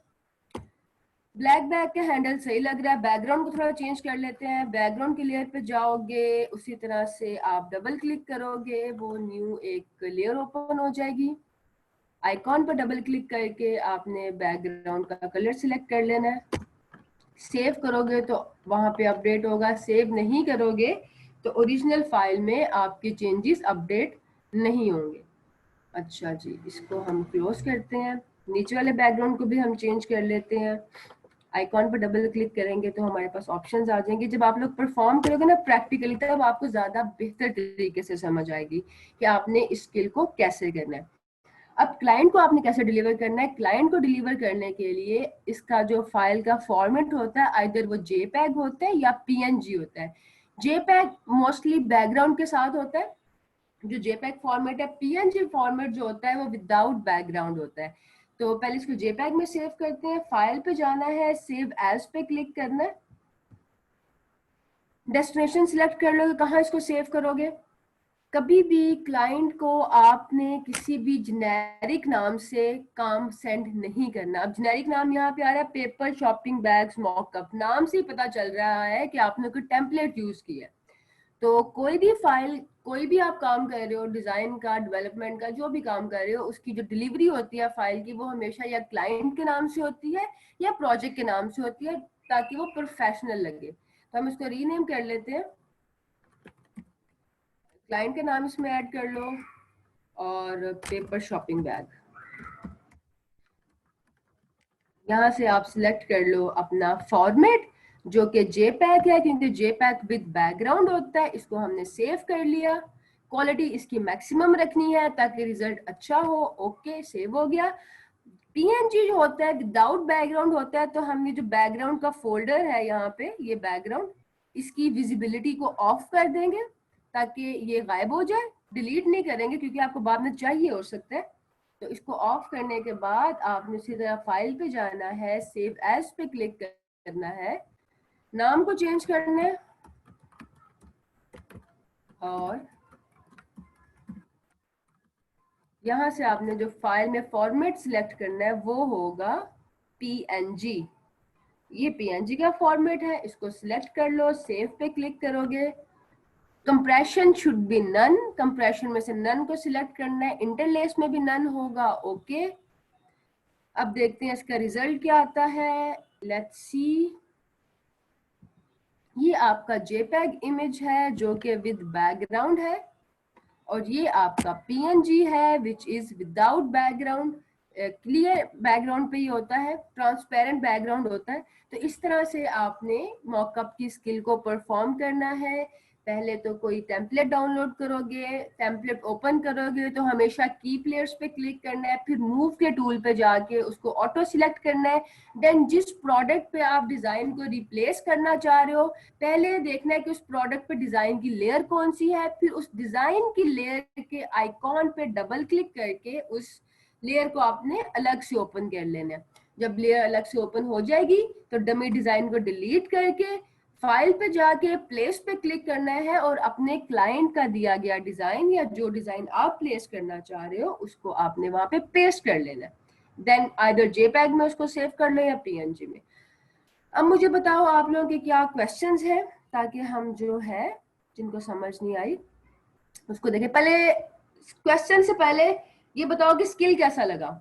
[SPEAKER 1] ब्लैक बैग का हैंडल सही लग रहा है, बैकग्राउंड को थोड़ा चेंज कर लेते हैं। बैकग्राउंड की लेयर पे जाओगे, उसी तरह से आप डबल क्लिक करोगे, वो न्यू एक लेयर ओपन हो जाएगी। आइकॉन पर डबल क्लिक करके आपने बैकग्राउंड का कलर सिलेक्ट कर लेना है। सेव करोगे तो वहां पे अपडेट होगा, सेव नहीं करोगे तो ओरिजिनल फाइल में आपके चेंजेस अपडेट नहीं होंगे। अच्छा जी, इसको हम क्लोज करते हैं। नीचे वाले बैकग्राउंड को भी हम चेंज कर लेते हैं। आइकॉन पर डबल क्लिक करेंगे तो हमारे पास ऑप्शंस आ जाएंगे। जब आप लोग परफॉर्म करोगे ना प्रैक्टिकली, तब आपको ज्यादा बेहतर तरीके से समझ आएगी कि आपने इस स्किल को कैसे करना है। अब क्लाइंट को आपने कैसे डिलीवर करना है। क्लाइंट को डिलीवर करने के लिए इसका जो फाइल का फॉर्मेट होता है, आइदर वो जेपैग होता है या पीएनजी होता है। जेपैग मोस्टली बैकग्राउंड के साथ होता है जो जेपैग फॉर्मेट है। पीएनजी फॉर्मेट जो होता है वो विदाउट बैकग्राउंड होता है। तो पहले इसको जेपैग में सेव करते हैं। फाइल पे जाना है, सेव एज पे क्लिक करना है। डेस्टिनेशन सिलेक्ट कर लो, कहाँ इसको सेव करोगे। कभी भी क्लाइंट को आपने किसी भी जेनेरिक नाम से काम सेंड नहीं करना। अब जेनेरिक नाम यहाँ पे आ रहा है पेपर शॉपिंग बैग्स मॉकअप, नाम से ही पता चल रहा है कि आपने कोई टेम्पलेट यूज किया है। तो कोई भी फाइल, कोई भी आप काम कर रहे हो, डिजाइन का, डेवलपमेंट का, जो भी काम कर रहे हो, उसकी जो डिलीवरी होती है फाइल की, वो हमेशा या क्लाइंट के नाम से होती है या प्रोजेक्ट के नाम से होती है, ताकि वो प्रोफेशनल लगे। तो हम इसको रीनेम कर लेते हैं, क्लाइंट का नाम इसमें ऐड कर लो और पेपर शॉपिंग बैग। यहाँ से आप सिलेक्ट कर लो अपना फॉर्मेट जो कि जेपैग है, क्योंकि जेपैग विद बैकग्राउंड होता है। इसको हमने सेव कर लिया। क्वालिटी इसकी मैक्सिमम रखनी है ताकि रिजल्ट अच्छा हो। ओके, सेव हो गया। पीएनजी जो होता है विदाउट बैकग्राउंड होता है, तो हम ये जो बैकग्राउंड का फोल्डर है यहाँ पे, ये बैकग्राउंड, इसकी विजिबिलिटी को ऑफ कर देंगे ताकि ये गायब हो जाए। डिलीट नहीं करेंगे क्योंकि आपको बाद में चाहिए हो सकता है। तो इसको ऑफ करने के बाद आपने सीधा फाइल पे जाना है, सेव एज पे क्लिक करना है, नाम को चेंज करना है और यहाँ से आपने जो फाइल में फॉर्मेट सिलेक्ट करना है वो होगा पीएनजी। ये पीएनजी का फॉर्मेट है, इसको सिलेक्ट कर लो, सेव पे क्लिक करोगे। Compression should be none, compression में से नन को सिलेक्ट करना है। इंटरलेस में भी नन होगा। ओके, अब देखते हैं इसका रिजल्ट क्या आता है। लेट्स सी, ये आपका जेपैग इमेज है जो कि विद बैकग्राउंड है, और ये आपका पीएनजी है which is without background. Clear background पे ही होता है, ट्रांसपेरेंट बैकग्राउंड होता है। तो इस तरह से आपने मॉकअप की स्किल को परफॉर्म करना है। पहले तो कोई टेम्पलेट डाउनलोड करोगे, टेम्पलेट ओपन करोगे तो हमेशा की प्लेयर्स पे क्लिक करना है, फिर मूव के टूल पे जाके उसको ऑटो सिलेक्ट करना है। देन जिस प्रोडक्ट पे आप डिजाइन को रिप्लेस करना चाह रहे हो, पहले देखना है कि उस प्रोडक्ट पे डिजाइन की लेयर कौन सी है, फिर उस डिजाइन की लेयर के आइकॉन पे डबल क्लिक करके उस लेयर को आपने अलग से ओपन कर लेना है। जब लेयर अलग से ओपन हो जाएगी तो डमी डिजाइन को डिलीट करके फाइल पे जाके प्लेस पे क्लिक करना है और अपने क्लाइंट का दिया गया डिजाइन या जो डिजाइन आप प्लेस करना चाह रहे हो उसको आपने वहां पे पेस्ट कर लेना है। देन आइदर जेपैग में उसको सेव कर लो या पीएनजी में। अब मुझे बताओ आप लोगों के क्या क्वेश्चंस हैं, ताकि हम जो है जिनको समझ नहीं आई उसको देखें। पहले क्वेश्चन से पहले ये बताओ कि स्किल कैसा लगा,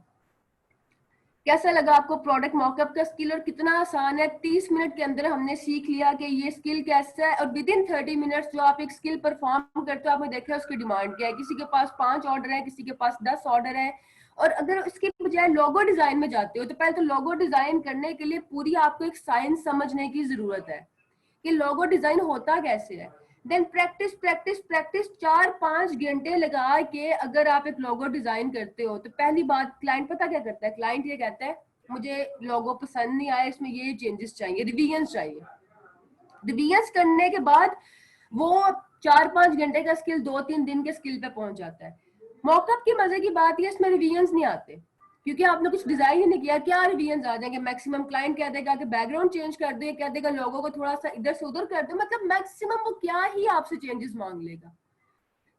[SPEAKER 1] कैसा लगा आपको प्रोडक्ट मॉकअप का स्किल, और कितना आसान है। 30 मिनट के अंदर हमने सीख लिया कि ये स्किल कैसा है, और विद इन 30 मिनट्स जो आप एक स्किल परफॉर्म करते हो, आपने देखा उसकी डिमांड क्या है। किसी के पास 5 ऑर्डर है, किसी के पास 10 ऑर्डर है। और अगर इसके बजाय लोगो डिजाइन में जाते हो तो पहले तो लोगो डिजाइन करने के लिए पूरी आपको एक साइंस समझने की जरूरत है कि लोगो डिजाइन होता कैसे है। देन प्रैक्टिस प्रैक्टिस प्रैक्टिस 4-5 घंटे लगा के अगर आप एक लोगो डिजाइन करते हो तो पहली बात क्लाइंट पता क्या करता है, क्लाइंट ये कहता है मुझे लोगो पसंद नहीं आया, इसमें ये चेंजेस चाहिए, रिवीजन चाहिए। रिवीजन करने के बाद वो 4-5 घंटे का स्किल 2-3 दिन के स्किल पे पहुंच जाता है। मॉकअप की मजे की बात ये इसमें रिवीजन नहीं आते क्योंकि आपने कुछ डिजाइन ही नहीं किया, क्या रिवीजन आ जाएंगे। मैक्सिमम क्लाइंट कह देगा कि बैकग्राउंड चेंज कर दो, कह देगा लोगों को थोड़ा सा इधर से उधर कर दो, मतलब मैक्सिमम वो क्या ही आपसे चेंजेस मांग लेगा।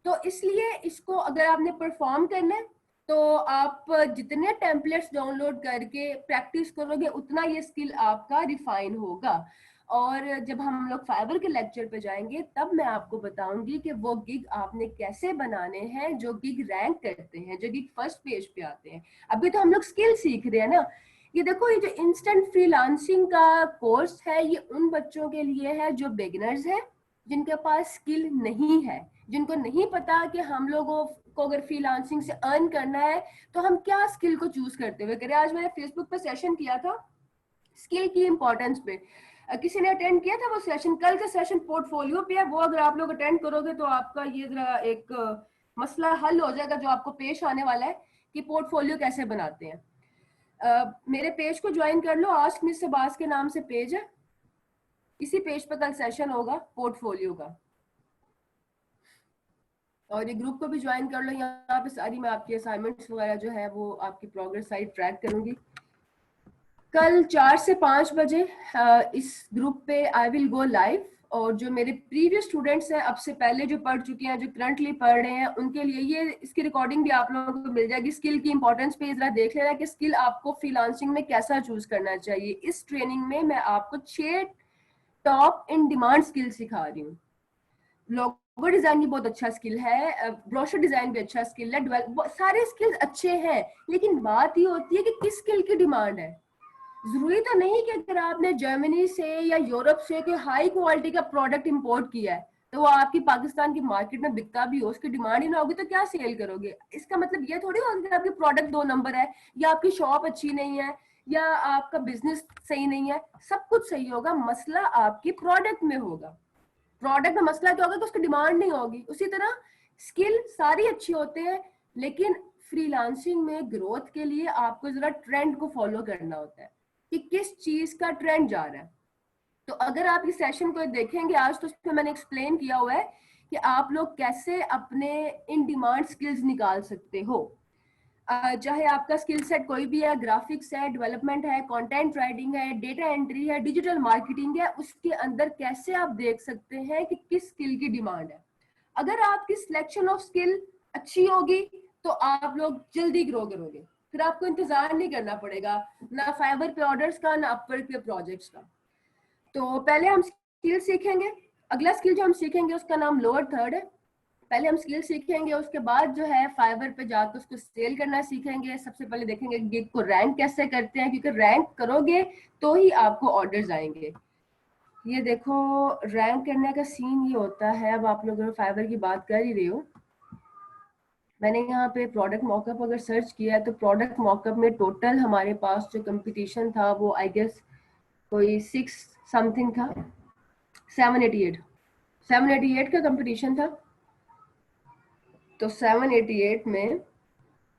[SPEAKER 1] तो इसलिए इसको अगर आपने परफॉर्म करना है तो आप जितने टेम्पलेट्स डाउनलोड करके प्रैक्टिस करोगे उतना ये स्किल आपका रिफाइन होगा। और जब हम लोग फाइवर के लेक्चर पे जाएंगे तब मैं आपको बताऊंगी कि वो गिग आपने कैसे बनाने हैं जो गिग रैंक करते हैं, जो गिग फर्स्ट पेज पे आते हैं। अभी तो हम लोग स्किल सीख रहे हैं ना। ये देखो, ये जो इंस्टेंट फ्रीलांसिंग का कोर्स है ये उन बच्चों के लिए है जो बिगिनर्स हैं, जिनके पास स्किल नहीं है, जिनको नहीं पता कि हम लोगों को अगर फ्रीलांसिंग से अर्न करना है तो हम क्या स्किल को चूज करते हुए करें। आज मैंने फेसबुक पे सेशन किया था स्किल की इंपॉर्टेंस पे, किसी ने अटेंड किया था वो सेशन। कल का सेशन पोर्टफोलियो पे है, वो अगर आप लोग अटेंड करोगे तो आपका ये जरा एक मसला हल हो जाएगा जो आपको पेश आने वाला है कि पोर्टफोलियो कैसे बनाते हैं। मेरे पेज को ज्वाइन कर लो, आस्क मिस अब्बास के नाम से पेज है, इसी पेज पर कल सेशन होगा पोर्टफोलियो का। और ये ग्रुप को भी ज्वाइन कर लो, यहाँ पे सारी मैं आपकी असाइनमेंट्स वगैरह जो है वो आपकी प्रोग्रेस साइट ट्रैक करूंगी। कल 4 से 5 बजे इस ग्रुप पे आई विल गो लाइव, और जो मेरे प्रीवियस स्टूडेंट्स हैं अब से पहले जो पढ़ चुके हैं, जो करंटली पढ़ रहे हैं, उनके लिए ये इसकी रिकॉर्डिंग भी आप लोगों को मिल जाएगी। स्किल की इंपॉर्टेंस पे जरा देख लेना कि स्किल आपको फ्रीलांसिंग में कैसा चूज करना चाहिए। इस ट्रेनिंग में मैं आपको 6 टॉप इन डिमांड स्किल सिखा रही हूँ। लोगो डिजाइन भी बहुत अच्छा स्किल है, ब्रोशर डिजाइन भी अच्छा स्किल है, सारे स्किल्स अच्छे हैं, लेकिन बात ये होती है कि किस स्किल की डिमांड है। जरूरी तो नहीं कि अगर आपने जर्मनी से या यूरोप से कोई हाई क्वालिटी का प्रोडक्ट इंपोर्ट किया है तो वो आपकी पाकिस्तान की मार्केट में बिकता भी हो, उसकी डिमांड ही ना होगी तो क्या सेल करोगे। इसका मतलब ये थोड़ी होगा कि आपकी प्रोडक्ट 2 नंबर है, या आपकी शॉप अच्छी नहीं है, या आपका बिजनेस सही नहीं है। सब कुछ सही होगा, मसला आपकी प्रोडक्ट में होगा। प्रोडक्ट में मसला क्या होगा कि उसकी डिमांड नहीं होगी। उसी तरह स्किल सारी अच्छी होते हैं, लेकिन फ्रीलांसिंग में ग्रोथ के लिए आपको जरा ट्रेंड को फॉलो करना होता है कि किस चीज का ट्रेंड जा रहा है। तो अगर आप इस सेशन को देखेंगे आज तो उसमें मैंने एक्सप्लेन किया हुआ है कि आप लोग कैसे अपने इन डिमांड स्किल्स निकाल सकते हो। चाहे आपका स्किल सेट कोई भी है, ग्राफिक्स है, डेवलपमेंट है, कंटेंट राइटिंग है, डेटा एंट्री है, डिजिटल मार्केटिंग है, उसके अंदर कैसे आप देख सकते हैं कि किस स्किल की डिमांड है। अगर आपकी सिलेक्शन ऑफ स्किल अच्छी होगी तो आप लोग जल्दी ग्रो करोगे, फिर आपको इंतजार नहीं करना पड़ेगा ना फाइवर पे ऑर्डर्स का ना अपवर्क पे प्रोजेक्ट्स का। तो पहले हम स्किल सीखेंगे, अगला स्किल जो हम सीखेंगे उसका नाम लोअर थर्ड है। पहले हम स्किल सीखेंगे, उसके बाद जो है फाइवर पे जाकर उसको सेल करना सीखेंगे। सबसे पहले देखेंगे गिग को रैंक कैसे करते हैं, क्योंकि रैंक करोगे तो ही आपको ऑर्डर्स आएंगे। ये देखो रैंक करने का सीन ये होता है, अब आप लोग फाइवर की बात कर ही रहे हो, मैंने यहाँ पे प्रोडक्ट मॉकअप अगर सर्च किया है तो प्रोडक्ट मॉकअप में टोटल हमारे पास जो कंपटीशन था वो आई गेस कोई 6 समथिंग था, 788 का कंपटीशन था। तो 788 में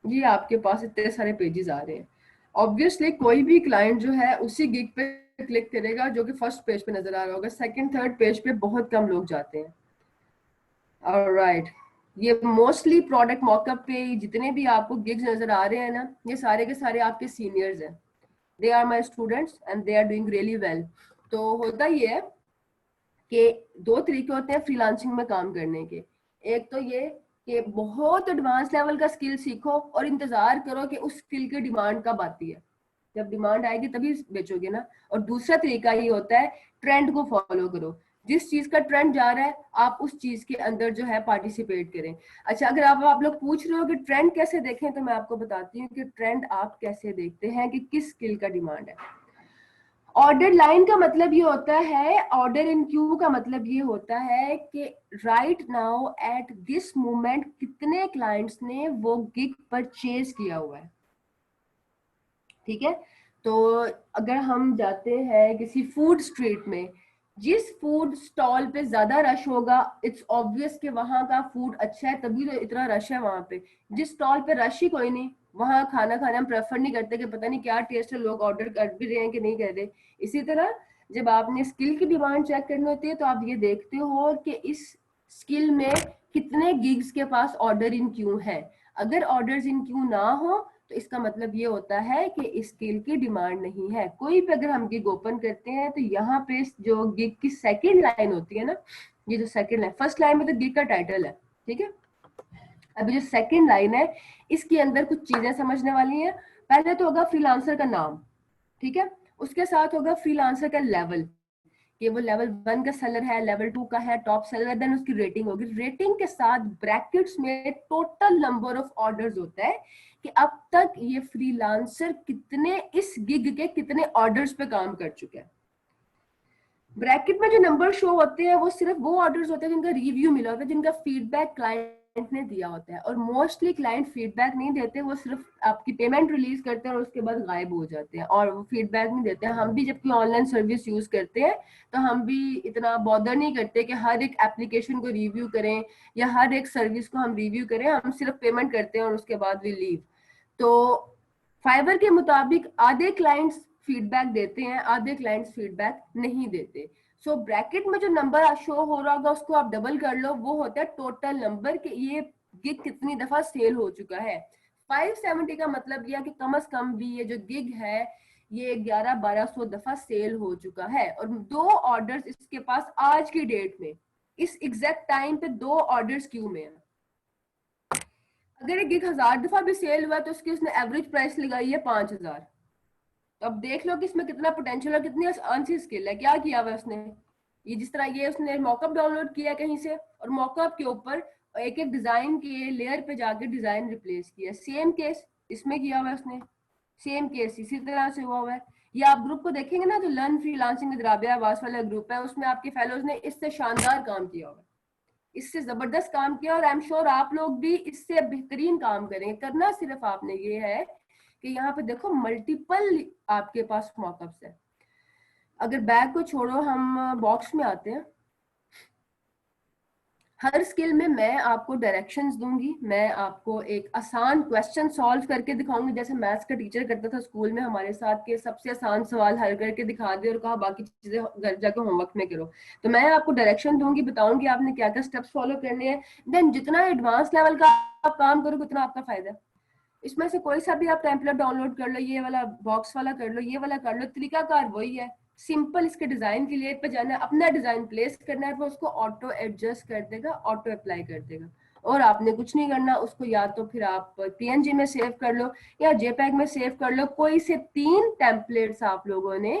[SPEAKER 1] ये आपके पास इतने सारे पेजेस आ रहे हैं। ऑब्वियसली कोई भी क्लाइंट जो है उसी गिग पे क्लिक करेगा जो कि फर्स्ट पेज पे नजर आ रहा होगा, सेकंड थर्ड पेज पे बहुत कम लोग जाते हैं। ऑलराइट, ये मोस्टली प्रोडक्ट मॉकअप पे जितने भी आपको गिग्स नजर आ रहे हैं ना, ये सारे के सारे आपके सीनियर्स हैं, they are my students and they are doing really well. तो होता ये है कि 2 तरीके होते हैं फ्रीलांसिंग में काम करने के। एक तो ये कि बहुत एडवांस लेवल का स्किल सीखो और इंतजार करो कि उस स्किल की डिमांड कब आती है, जब डिमांड आएगी तभी बेचोगे ना। और दूसरा तरीका ये होता है ट्रेंड को फॉलो करो, जिस चीज का ट्रेंड जा रहा है आप उस चीज के अंदर जो है पार्टिसिपेट करें। अच्छा, अगर आप लोग पूछ रहे हो कि ट्रेंड कैसे देखें तो मैं आपको बताती हूँ कि ट्रेंड आप कैसे देखते हैं कि किस स्किल का डिमांड है। ऑर्डर लाइन का मतलब ये होता है, ऑर्डर इन क्यू का मतलब ये होता है कि right now at this moment कितने क्लाइंट्स ने वो गिग परचेज किया हुआ है। ठीक है, तो अगर हम जाते हैं किसी फूड स्ट्रीट में जिस फूड स्टॉल पे ज्यादा रश होगा, इट्स ऑब्वियस कि वहां का फूड अच्छा है, तभी तो इतना रश है वहां पे। जिस स्टॉल पे रश ही कोई नहीं, वहां खाना खाना हम प्रेफर नहीं करते कि पता नहीं क्या टेस्ट है, लोग ऑर्डर कर भी रहे हैं कि नहीं कर रहे। इसी तरह जब आपने स्किल की डिमांड चेक करनी होती है, तो आप ये देखते हो कि इस स्किल में कितने गिग्स के पास ऑर्डर इन क्यू है। अगर ऑर्डर्स इन क्यू ना हो, तो इसका मतलब ये होता है कि इस स्किल की डिमांड नहीं है। कोई भी अगर हम गिग ओपन करते हैं, तो यहाँ पे जो गिग की सेकंड लाइन होती है ना, ये जो सेकंड लाइन, फर्स्ट लाइन में तो गिग का टाइटल है, ठीक है। अभी जो सेकंड लाइन है, इसके अंदर कुछ चीजें समझने वाली हैं। पहले तो होगा फ्रीलांसर का नाम, ठीक है। उसके साथ होगा फ्रीलांसर का लेवल, कि वो लेवल 1 का सेलर है, लेवल 2 का है, टॉप सेलर। देन उसकी रेटिंग होगी। रेटिंग के साथ ब्रैकेट्स में टोटल नंबर ऑफ ऑर्डर्स होता है, कि अब तक ये फ्रीलांसर कितने, इस गिग के कितने ऑर्डर्स पे काम कर चुके हैं। ब्रैकेट में जो नंबर शो होते हैं, वो सिर्फ वो ऑर्डर्स होते हैं जिनका रिव्यू मिला होता है, जिनका फीडबैक क्लाइंट ने दिया होता है। और मोस्टली क्लाइंट फीडबैक नहीं देते, वो सिर्फ आपकी पेमेंट रिलीज करते हैं और उसके बाद गायब हो जाते हैं, और वो फीडबैक नहीं देते हैं। हम भी जबकि ऑनलाइन सर्विस यूज करते हैं, तो हम भी इतना बॉदर नहीं करते कि हर एक एप्लीकेशन को रिव्यू करें या हर एक सर्विस को हम रिव्यू करें। हम सिर्फ पेमेंट करते हैं और उसके बाद वी लीव। तो फाइवर के मुताबिक आधे क्लाइंट्स फीडबैक देते हैं, आधे क्लाइंट्स फीडबैक नहीं देते। सो ब्रैकेट में जो नंबर शो हो रहा होगा, उसको आप डबल कर लो, वो होता है टोटल नंबर, कि ये गिग कितनी दफा सेल हो चुका है। 570 का मतलब यह कि कम से कम भी ये जो गिग है, ये 1100-1200 दफा सेल हो चुका है। और 2 ऑर्डर्स इसके पास आज की डेट में, इस एग्जैक्ट टाइम पे 2 ऑर्डर्स क्यू में है। अगर एक गिग 1000 दफा भी सेल हुआ, तो उसकी उसने एवरेज प्राइस लगाई है 5000। तो अब देख लो कि इसमें कितना पोटेंशियल और कितनी अच्छी स्किल है। क्या किया हुआ उसने, ये जिस तरह ये उसने मॉकअप डाउनलोड किया कहीं से, और मॉकअप के ऊपर एक एक डिजाइन के लेयर पे जाके डिजाइन रिप्लेस किया। सेम केस इसमें किया हुआ है उसने, सेम केस इसी तरह से हुआ हुआ है। ये आप ग्रुप को देखेंगे ना, जो learn freelancing with Rabia Abbas वाला ग्रुप है, उसमें आपके फेलोज ने इससे शानदार काम किया हुआ है, इससे जबरदस्त काम किया। और आई एम श्योर आप लोग भी इससे बेहतरीन काम करेंगे। करना सिर्फ आपने ये है कि यहाँ पे देखो मल्टीपल आपके पास मॉकअप्स है। अगर बैग को छोड़ो, हम बॉक्स में आते हैं। हर स्किल में मैं आपको डायरेक्शंस दूंगी, मैं आपको एक आसान क्वेश्चन सॉल्व करके दिखाऊंगी, जैसे मैथ्स का टीचर करता था स्कूल में हमारे साथ, के सबसे आसान सवाल हल करके दिखा दे और कहा बाकी चीजें घर जाके होमवर्क में करो। तो मैं आपको डायरेक्शन दूंगी, बताऊंगी आपने क्या क्या स्टेप्स फॉलो करने हैं। देन जितना एडवांस लेवल का आप काम करोगे, उतना आपका फायदा है। इसमें से कोई सा भी आप टेम्पलेट डाउनलोड कर लो, ये वाला बॉक्स वाला कर लो, ये वाला कर लो, तरीकाकार वही है। सिंपल इसके डिजाइन के लिए पे जाना है, अपना डिजाइन प्लेस करना है, वो उसको ऑटो एडजस्ट कर देगा, ऑटो अप्लाई कर देगा। और आपने कुछ नहीं करना उसको, या तो फिर आप पीएनजी में सेव कर लो या जेपैग में सेव कर लो। कोई से 3 टेम्पलेट्स आप लोगों ने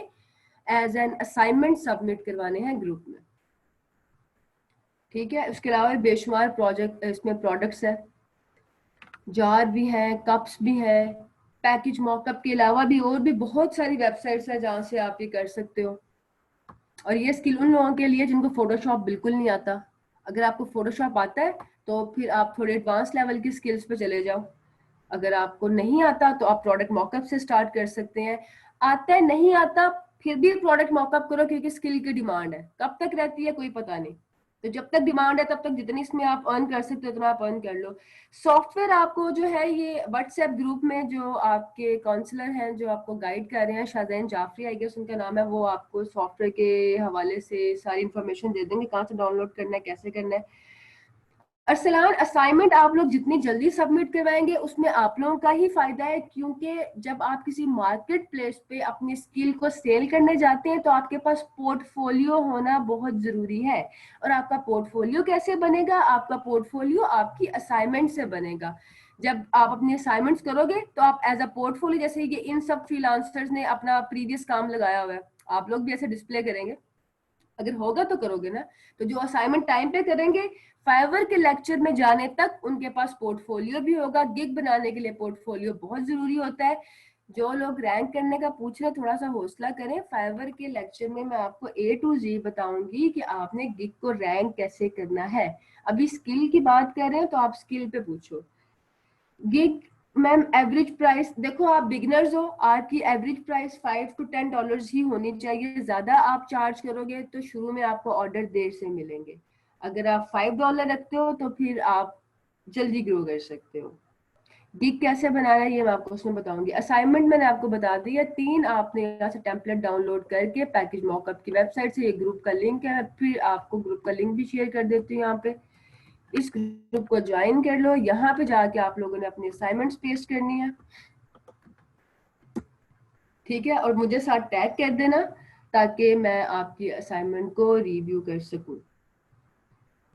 [SPEAKER 1] एज एन असाइनमेंट सबमिट करवाने हैं ग्रुप में, ठीक है। उसके अलावा बेशुमार प्रोजेक्ट इसमें प्रोडक्ट्स है, जार भी हैं, कप्स भी हैं। पैकेज मॉकअप के अलावा भी और भी बहुत सारी वेबसाइट्स हैं जहां से आप ये कर सकते हो। और ये स्किल उन लोगों के लिए जिनको फोटोशॉप बिल्कुल नहीं आता। अगर आपको फोटोशॉप आता है, तो फिर आप थोड़े एडवांस लेवल की स्किल्स पे चले जाओ। अगर आपको नहीं आता, तो आप प्रोडक्ट मॉकअप से स्टार्ट कर सकते हैं। आता है नहीं आता, फिर भी प्रोडक्ट मॉकअप करो, क्योंकि स्किल की डिमांड है। कब तक रहती है कोई पता नहीं। तो जब तक डिमांड है, तब तक जितनी इसमें आप अर्न कर सकते हो उतना आप अर्न कर लो। सॉफ्टवेयर आपको जो है, ये व्हाट्सएप ग्रुप में जो आपके काउंसलर हैं, जो आपको गाइड कर रहे हैं, शाहजैन जाफरी आई गेस उनका नाम है, वो आपको सॉफ्टवेयर के हवाले से सारी इंफॉर्मेशन दे देंगे, कहाँ से डाउनलोड करना है, कैसे करना है। अरसलान, असाइनमेंट आप लोग जितनी जल्दी सबमिट करवाएंगे, उसमें आप लोगों का ही फायदा है, क्योंकि जब आप किसी मार्केट प्लेस पे अपनी स्किल को सेल करने जाते हैं, तो आपके पास पोर्टफोलियो होना बहुत जरूरी है। और आपका पोर्टफोलियो कैसे बनेगा? आपका पोर्टफोलियो आपकी असाइनमेंट से बनेगा। जब आप अपनी असाइनमेंट्स करोगे, तो आप एज अ पोर्टफोलियो, जैसे ये इन सब फ्रीलांसर्स ने अपना प्रीवियस काम लगाया हुआ है, आप लोग भी ऐसे डिस्प्ले करेंगे। अगर होगा तो करोगे ना। तो जो असाइनमेंट टाइम पे करेंगे, फाइवर के लेक्चर में जाने तक उनके पास पोर्टफोलियो भी होगा। गिग बनाने के लिए पोर्टफोलियो बहुत जरूरी होता है। जो लोग रैंक करने का पूछ रहे हैं, थोड़ा सा हौसला करें। फाइवर के लेक्चर में मैं आपको A to Z बताऊंगी कि आपने गिग को रैंक कैसे करना है। अभी स्किल की बात कर रहे हैं, तो आप स्किल पे पूछो। गिग मैम एवरेज प्राइस देखो, आप बिगिनर्स हो, आपकी एवरेज प्राइस $5 to $10 ही होनी चाहिए। ज्यादा आप चार्ज करोगे तो शुरू में आपको ऑर्डर देर से मिलेंगे। अगर आप $5 रखते हो तो फिर आप जल्दी ग्रो कर सकते हो। गिग कैसे बनाना है ये मैं आपको उसमें बताऊंगी। असाइनमेंट मैंने आपको बता दी है 3, आपने यहाँ से टेम्पलेट डाउनलोड करके पैकेज मॉकअप की वेबसाइट से, ये ग्रुप का लिंक है, फिर आपको ग्रुप का लिंक भी शेयर कर देती हूँ यहाँ पे। इस ग्रुप को ज्वाइन कर लो। यहाँ पे जाके आप लोगों ने अपनी असाइनमेंट्स पेस्ट करनी है, ठीक है, और मुझे साथ टैग कर देना ताकि मैं आपकी असाइनमेंट को रिव्यू कर सकूं।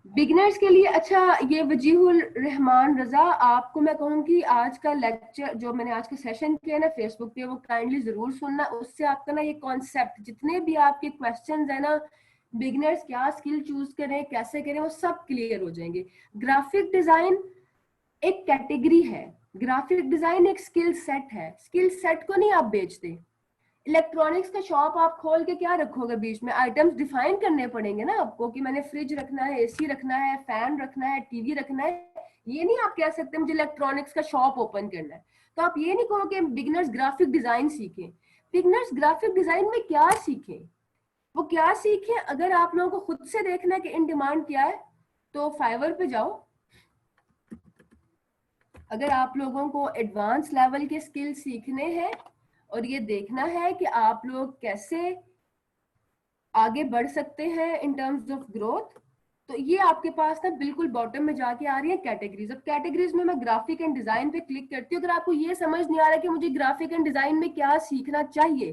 [SPEAKER 1] बिगनर्स के लिए अच्छा, ये वजीहुल रहमान रजा, आपको मैं कहूँगी आज का लेक्चर जो मैंने आज का सेशन किया ना फेसबुक पे, वो काइंडली जरूर सुनना। उससे आपका ना ये कॉन्सेप्ट, जितने भी आपके क्वेश्चंस है ना, बिगनर्स क्या स्किल चूज करें, कैसे करें, वो सब क्लियर हो जाएंगे। ग्राफिक डिजाइन एक कैटेगरी है, ग्राफिक डिजाइन एक स्किल सेट है। स्किल सेट को नहीं आप बेचते। इलेक्ट्रॉनिक्स का शॉप आप खोल के क्या रखोगे, बीच में आइटम्स डिफाइन करने पड़ेंगे ना आपको कि मैंने फ्रिज रखना है, एसी रखना है, फैन रखना है, टीवी रखना है। ये नहीं आप कह सकते मुझे इलेक्ट्रॉनिक्स का शॉप ओपन करना है। तो आप ये नहीं कहो कि बिगिनर्स ग्राफिक डिजाइन सीखें। बिगिनर्स ग्राफिक डिजाइन में क्या सीखें, वो क्या सीखें, अगर आप लोगों को खुद से देखना है कि इन डिमांड क्या है तो फाइवर पे जाओ। अगर आप लोगों को एडवांस लेवल के स्किल सीखने हैं और ये देखना है कि आप लोग कैसे आगे बढ़ सकते हैं इन टर्म्स ऑफ ग्रोथ, तो ये आपके पास ना बिल्कुल बॉटम में जाके आ रही है कैटेगरीज। अब कैटेगरीज में मैं ग्राफिक एंड डिजाइन पे क्लिक करती हूँ। अगर आपको ये समझ नहीं आ रहा कि मुझे ग्राफिक एंड डिजाइन में क्या सीखना चाहिए,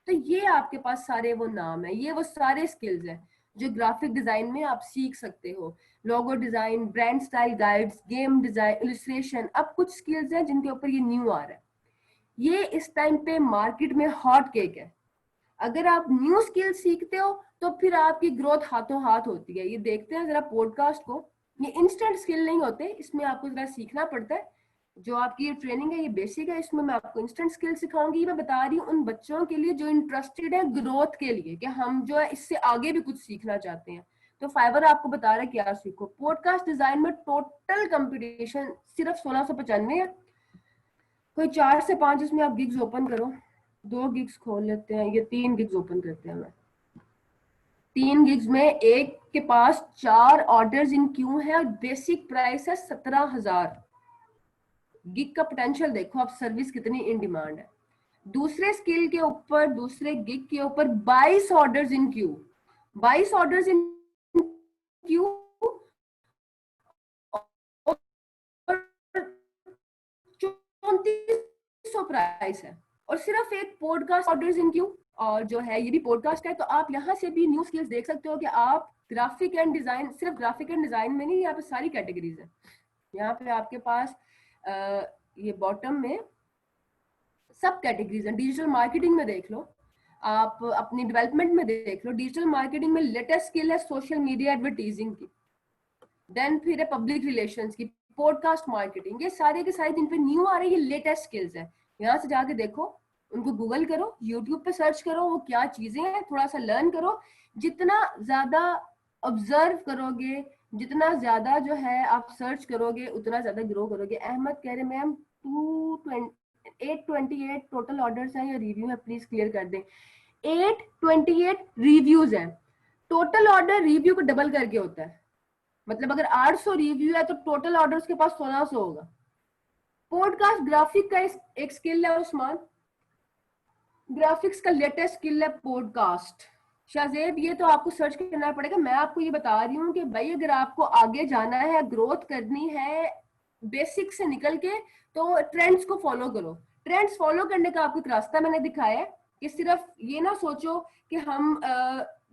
[SPEAKER 1] तो ये आपके पास सारे वो नाम है, ये वो सारे स्किल्स हैं जो ग्राफिक डिजाइन में आप सीख सकते हो। Logo design, brand style guides, game design, illustration, अब कुछ स्किल्स हैं जिनके ऊपर ये न्यू आ रहा है। ये इस टाइम पे मार्केट में हॉट केक है। अगर आप न्यू स्किल सीखते हो तो फिर आपकी ग्रोथ हाथों हाथ होती है। ये देखते हैं जरा पॉडकास्ट को, ये इंस्टेंट स्किल नहीं होते, इसमें आपको जरा सीखना पड़ता है। जो आपकी ये ट्रेनिंग है ये बेसिक है, इसमें मैं आपको इंस्टेंट स्किल सिखाऊंगी। मैं बता रही हूँ उन बच्चों के लिए जो इंटरेस्टेड है ग्रोथ के लिए, कि हम जो है इससे आगे भी कुछ सीखना चाहते हैं। तो फाइवर आपको बता रहा है क्या सीखो। पॉडकास्ट डिजाइन में टोटल कंपटीशन सिर्फ 1695 है। कोई 4 से 5 इसमें आप गिग्स ओपन करो, 2 गिग्स खोल लेते हैं, ये 3 गिग्स ओपन करते हैं। मैं 3 गिग्स में एक के पास 4 ऑर्डर्स इन क्यू है और बेसिक प्राइस है 17,000। गिग का पोटेंशियल देखो आप, सर्विस कितनी इन डिमांड है। दूसरे स्किल के ऊपर, दूसरे गिग के ऊपर 22 ऑर्डर्स इन क्यू, 22 ऑर्डर्स इन क्यू और 3400 प्राइस है। और सिर्फ एक पॉडकास्ट ऑर्डर्स इन क्यू, और जो है ये भी पॉडकास्ट है। तो आप यहाँ से भी न्यू स्किल्स देख सकते हो कि आप ग्राफिक एंड डिजाइन, सिर्फ ग्राफिक एंड डिजाइन में नहीं, यहाँ पे सारी कैटेगरीज है। यहाँ पे आपके पास ये बॉटम में सब कैटेगरीज हैं। डिजिटल मार्केटिंग में देख लो, आप अपनी डेवलपमेंट में देख लो। डिजिटल मार्केटिंग में लेटेस्ट स्किल है सोशल मीडिया एडवर्टाइजिंग की, देन फिर है पब्लिक रिलेशंस की, पॉडकास्ट मार्केटिंग, ये सारे के सारे जिन पे न्यू आ रहे हैं ये लेटेस्ट स्किल्स है। यहाँ से जाके देखो, उनको गूगल करो, यूट्यूब पे सर्च करो वो क्या चीजें हैं, थोड़ा सा लर्न करो। जितना ज्यादा ऑब्जर्व करोगे, जितना ज्यादा जो है आप सर्च करोगे, उतना ज्यादा ग्रो करोगे। अहमद कह रहे मैम 828 टोटल ऑर्डर्स हैं या रिव्यू है, प्लीज क्लियर कर दें। 828 रिव्यूज हैं। टोटल ऑर्डर रिव्यू को डबल करके होता है, मतलब अगर 800 रिव्यू है तो टोटल ऑर्डर्स के पास 1600 होगा। पॉडकास्ट ग्राफिक का एक स्किल है उस्मान, ग्राफिक्स का लेटेस्ट स्किल है पॉडकास्ट। शाहजेब ये तो आपको सर्च करना पड़ेगा। मैं आपको ये बता रही हूँ कि भाई अगर आपको आगे जाना है, ग्रोथ करनी है बेसिक से निकल के, तो ट्रेंड्स को फॉलो करो। ट्रेंड्स फॉलो करने का आपको एक रास्ता मैंने दिखाया है कि सिर्फ ये ना सोचो कि हम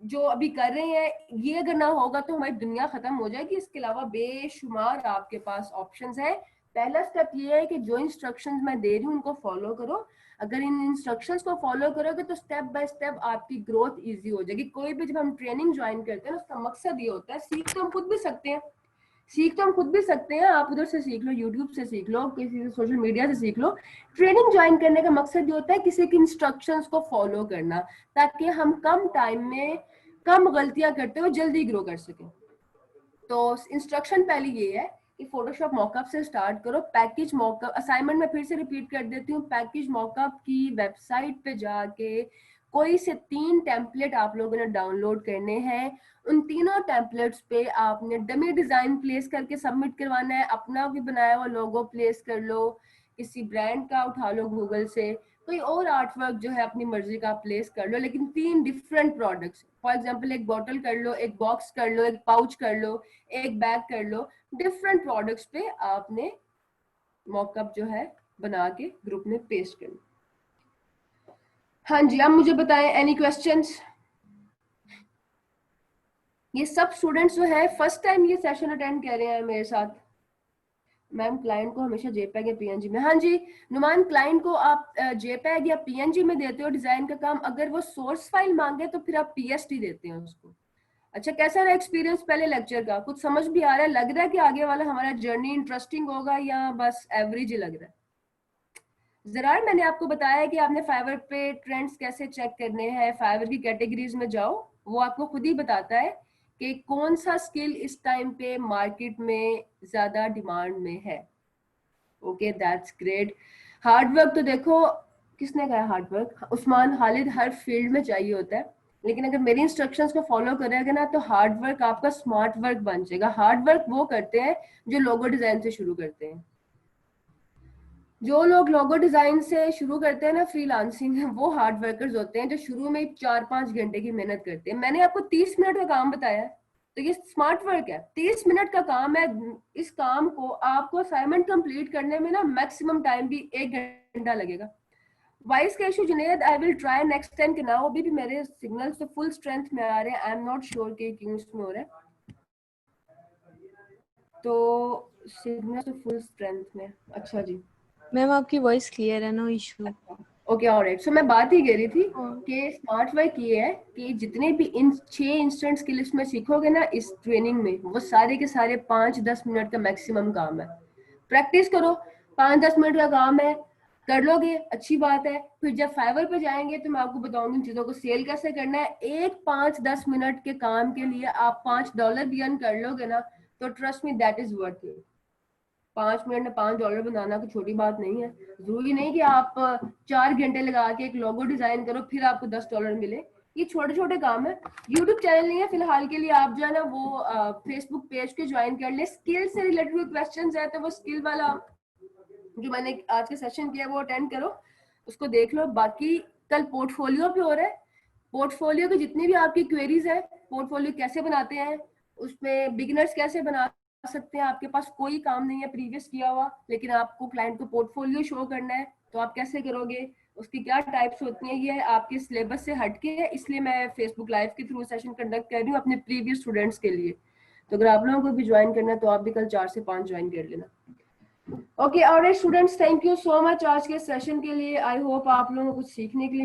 [SPEAKER 1] जो अभी कर रहे हैं ये अगर ना होगा तो हमारी दुनिया खत्म हो जाएगी। इसके अलावा बेशुमार आपके पास ऑप्शंस है। पहला स्टेप ये है कि जो इंस्ट्रक्शंस मैं दे रही हूँ उनको फॉलो करो। अगर इन इंस्ट्रक्शंस को फॉलो करोगे तो स्टेप बाय स्टेप आपकी ग्रोथ इजी हो जाएगी। कोई भी जब हम ट्रेनिंग ज्वाइन करते हैं उसका मकसद ये होता है, सीख तो हम खुद भी सकते हैं, सीख तो हम खुद भी सकते हैं, आप उधर से सीख लो, यूट्यूब से सीख लो, किसी से सोशल मीडिया से सीख लो। ट्रेनिंग ज्वाइन करने का मकसद ये होता है किसी के इंस्ट्रक्शंस को फॉलो करना, ताकि हम कम टाइम में कम गलतियां करते हुए जल्दी ग्रो कर सकें। तो इंस्ट्रक्शन पहली ये है कि फोटोशॉप मॉकअप से स्टार्ट करो। पैकेज मॉकअप असाइनमेंट में फिर से रिपीट कर देती हूँ, पैकेज मॉकअप की वेबसाइट पे जाके कोई से 3 टेम्पलेट आप लोगों ने डाउनलोड करने हैं। उन तीनों टेम्पलेट्स पे आपने डमी डिजाइन प्लेस करके सबमिट करवाना है। अपना भी बनाया हुआ लोगो प्लेस कर लो, किसी ब्रांड का उठा लो गूगल से, कोई और आर्ट वर्क जो है अपनी मर्जी का प्लेस कर लो, लेकिन 3 डिफरेंट प्रोडक्ट्स, फॉर एग्जांपल एक बॉटल कर लो, एक बॉक्स कर लो, एक पाउच कर लो, एक बैग कर लो, डिफरेंट प्रोडक्ट्स पे आपने मॉकअप जो है बना के ग्रुप में पेस्ट करना। हाँ जी, अब मुझे बताएं एनी क्वेश्चंस। ये सब स्टूडेंट्स जो है फर्स्ट टाइम ये सेशन अटेंड कर रहे हैं मेरे साथ। मैम क्लाइंट को हमेशा जेपैग या पीएनजी में, हाँ जी नुमान, क्लाइंट को आप जेपैग या पीएनजी में देते हो डिजाइन का काम, अगर वो सोर्स फाइल मांगे तो फिर आप पीएसटी देते हैं उसको। अच्छा, कैसा रहा एक्सपीरियंस पहले लेक्चर का? कुछ समझ भी आ रहा है? लग रहा है कि आगे वाला हमारा जर्नी इंटरेस्टिंग होगा या बस एवरेज ही लग रहा है? जरार, मैंने आपको बताया है कि आपने फाइवर पे ट्रेंड्स कैसे चेक करने हैं। फाइवर की कैटेगरीज में जाओ, वो आपको खुद ही बताता है कि कौन सा स्किल इस टाइम पे मार्केट में ज्यादा डिमांड में है। Okay, that's great. Hard work तो देखो, किसने कहा हार्ड वर्क? उस्मान खालिद, हर फील्ड में चाहिए होता है, लेकिन अगर मेरी इंस्ट्रक्शंस को फॉलो करेगा ना तो हार्ड वर्क आपका स्मार्ट वर्क बन जाएगा। हार्ड वर्क वो करते हैं जो लोगो डिजाइन से शुरू करते हैं। जो लोग लोगो डिजाइन से शुरू करते हैं ना फ्रीलांसिंग, वो हार्ड वर्कर्स होते हैं जो शुरू में 4-5 घंटे की मेहनत करते हैं। मैंने आपको 30 मिनट का काम बताया है, तो ये स्मार्ट वर्क है। 30 मिनट का काम है। इस काम को आपको असाइनमेंट कंप्लीट करने में ना मैक्सिमम टाइम भी 1 घंटा लगेगा। वाइस के issue Junaid, I will try next time के नाउ। अभी भी मेरे सिग्नल्स तो फुल स्ट्रेंथ में आ रहे हैं, आई एम नॉट श्योर कि क्यों इसमें हो रहा है। तो सिग्नल तो फुल स्ट्रेंथ में, अच्छा जी।
[SPEAKER 2] मैम आपकी वॉइस क्लियर है, no issue.
[SPEAKER 1] Okay, alright. So मैं बात ही कह रही थी कि स्मार्ट वर्क ये है कि जितने भी इन 6 इंस्टेंट स्किल्स में सीखोगे ना इस ट्रेनिंग में, वो सारे के सारे 5-10 मिनट का मैक्सिमम काम है। प्रैक्टिस करो, 5-10 मिनट का काम है, कर लोगे अच्छी बात है। फिर जब फाइवर पे जाएंगे तो मैं आपको बताऊंगी इन चीजों को सेल कैसे करना है। एक 5-10 मिनट के काम के लिए आप $5 भी अर्न कर लोगे ना, तो trust me that is worth it. 5 minute में $5 बनाना कोई छोटी बात नहीं है। जरूरी नहीं कि आप 4 घंटे लगा के एक लोगो डिजाइन करो फिर आपको $10 मिले। ये छोटे छोटे काम है। यूट्यूब चैनल नहीं है फिलहाल के लिए, आप जो है ना वो फेसबुक पेज के ज्वाइन कर ले। स्किल से रिलेटेड क्वेश्चन है तो वो स्किल वाला जो मैंने आज के सेशन किया वो अटेंड करो, उसको देख लो। बाकी कल पोर्टफोलियो पे हो रहा है, पोर्टफोलियो की जितनी भी आपकी क्वेरीज है, पोर्टफोलियो कैसे बनाते हैं, उसमें बिगिनर्स कैसे बना सकते हैं, आपके पास कोई काम नहीं है प्रीवियस किया हुआ लेकिन आपको क्लाइंट को पोर्टफोलियो शो करना है, तो आप कैसे करोगे, उसकी क्या टाइप्स होती हैं, ये आपके सिलेबस से हटके है, इसलिए मैं फेसबुक लाइव के थ्रू सेशन कंडक्ट कर रही हूँ अपने प्रीवियस स्टूडेंट्स के लिए। तो अगर आप लोगों को भी ज्वाइन करना है तो आप भी कल 4 से 5 ज्वाइन कर लेना। Okay, alright students, thank you so much आज के सेशन के लिए। आई होप आप लोगों को कुछ सीखने के लिए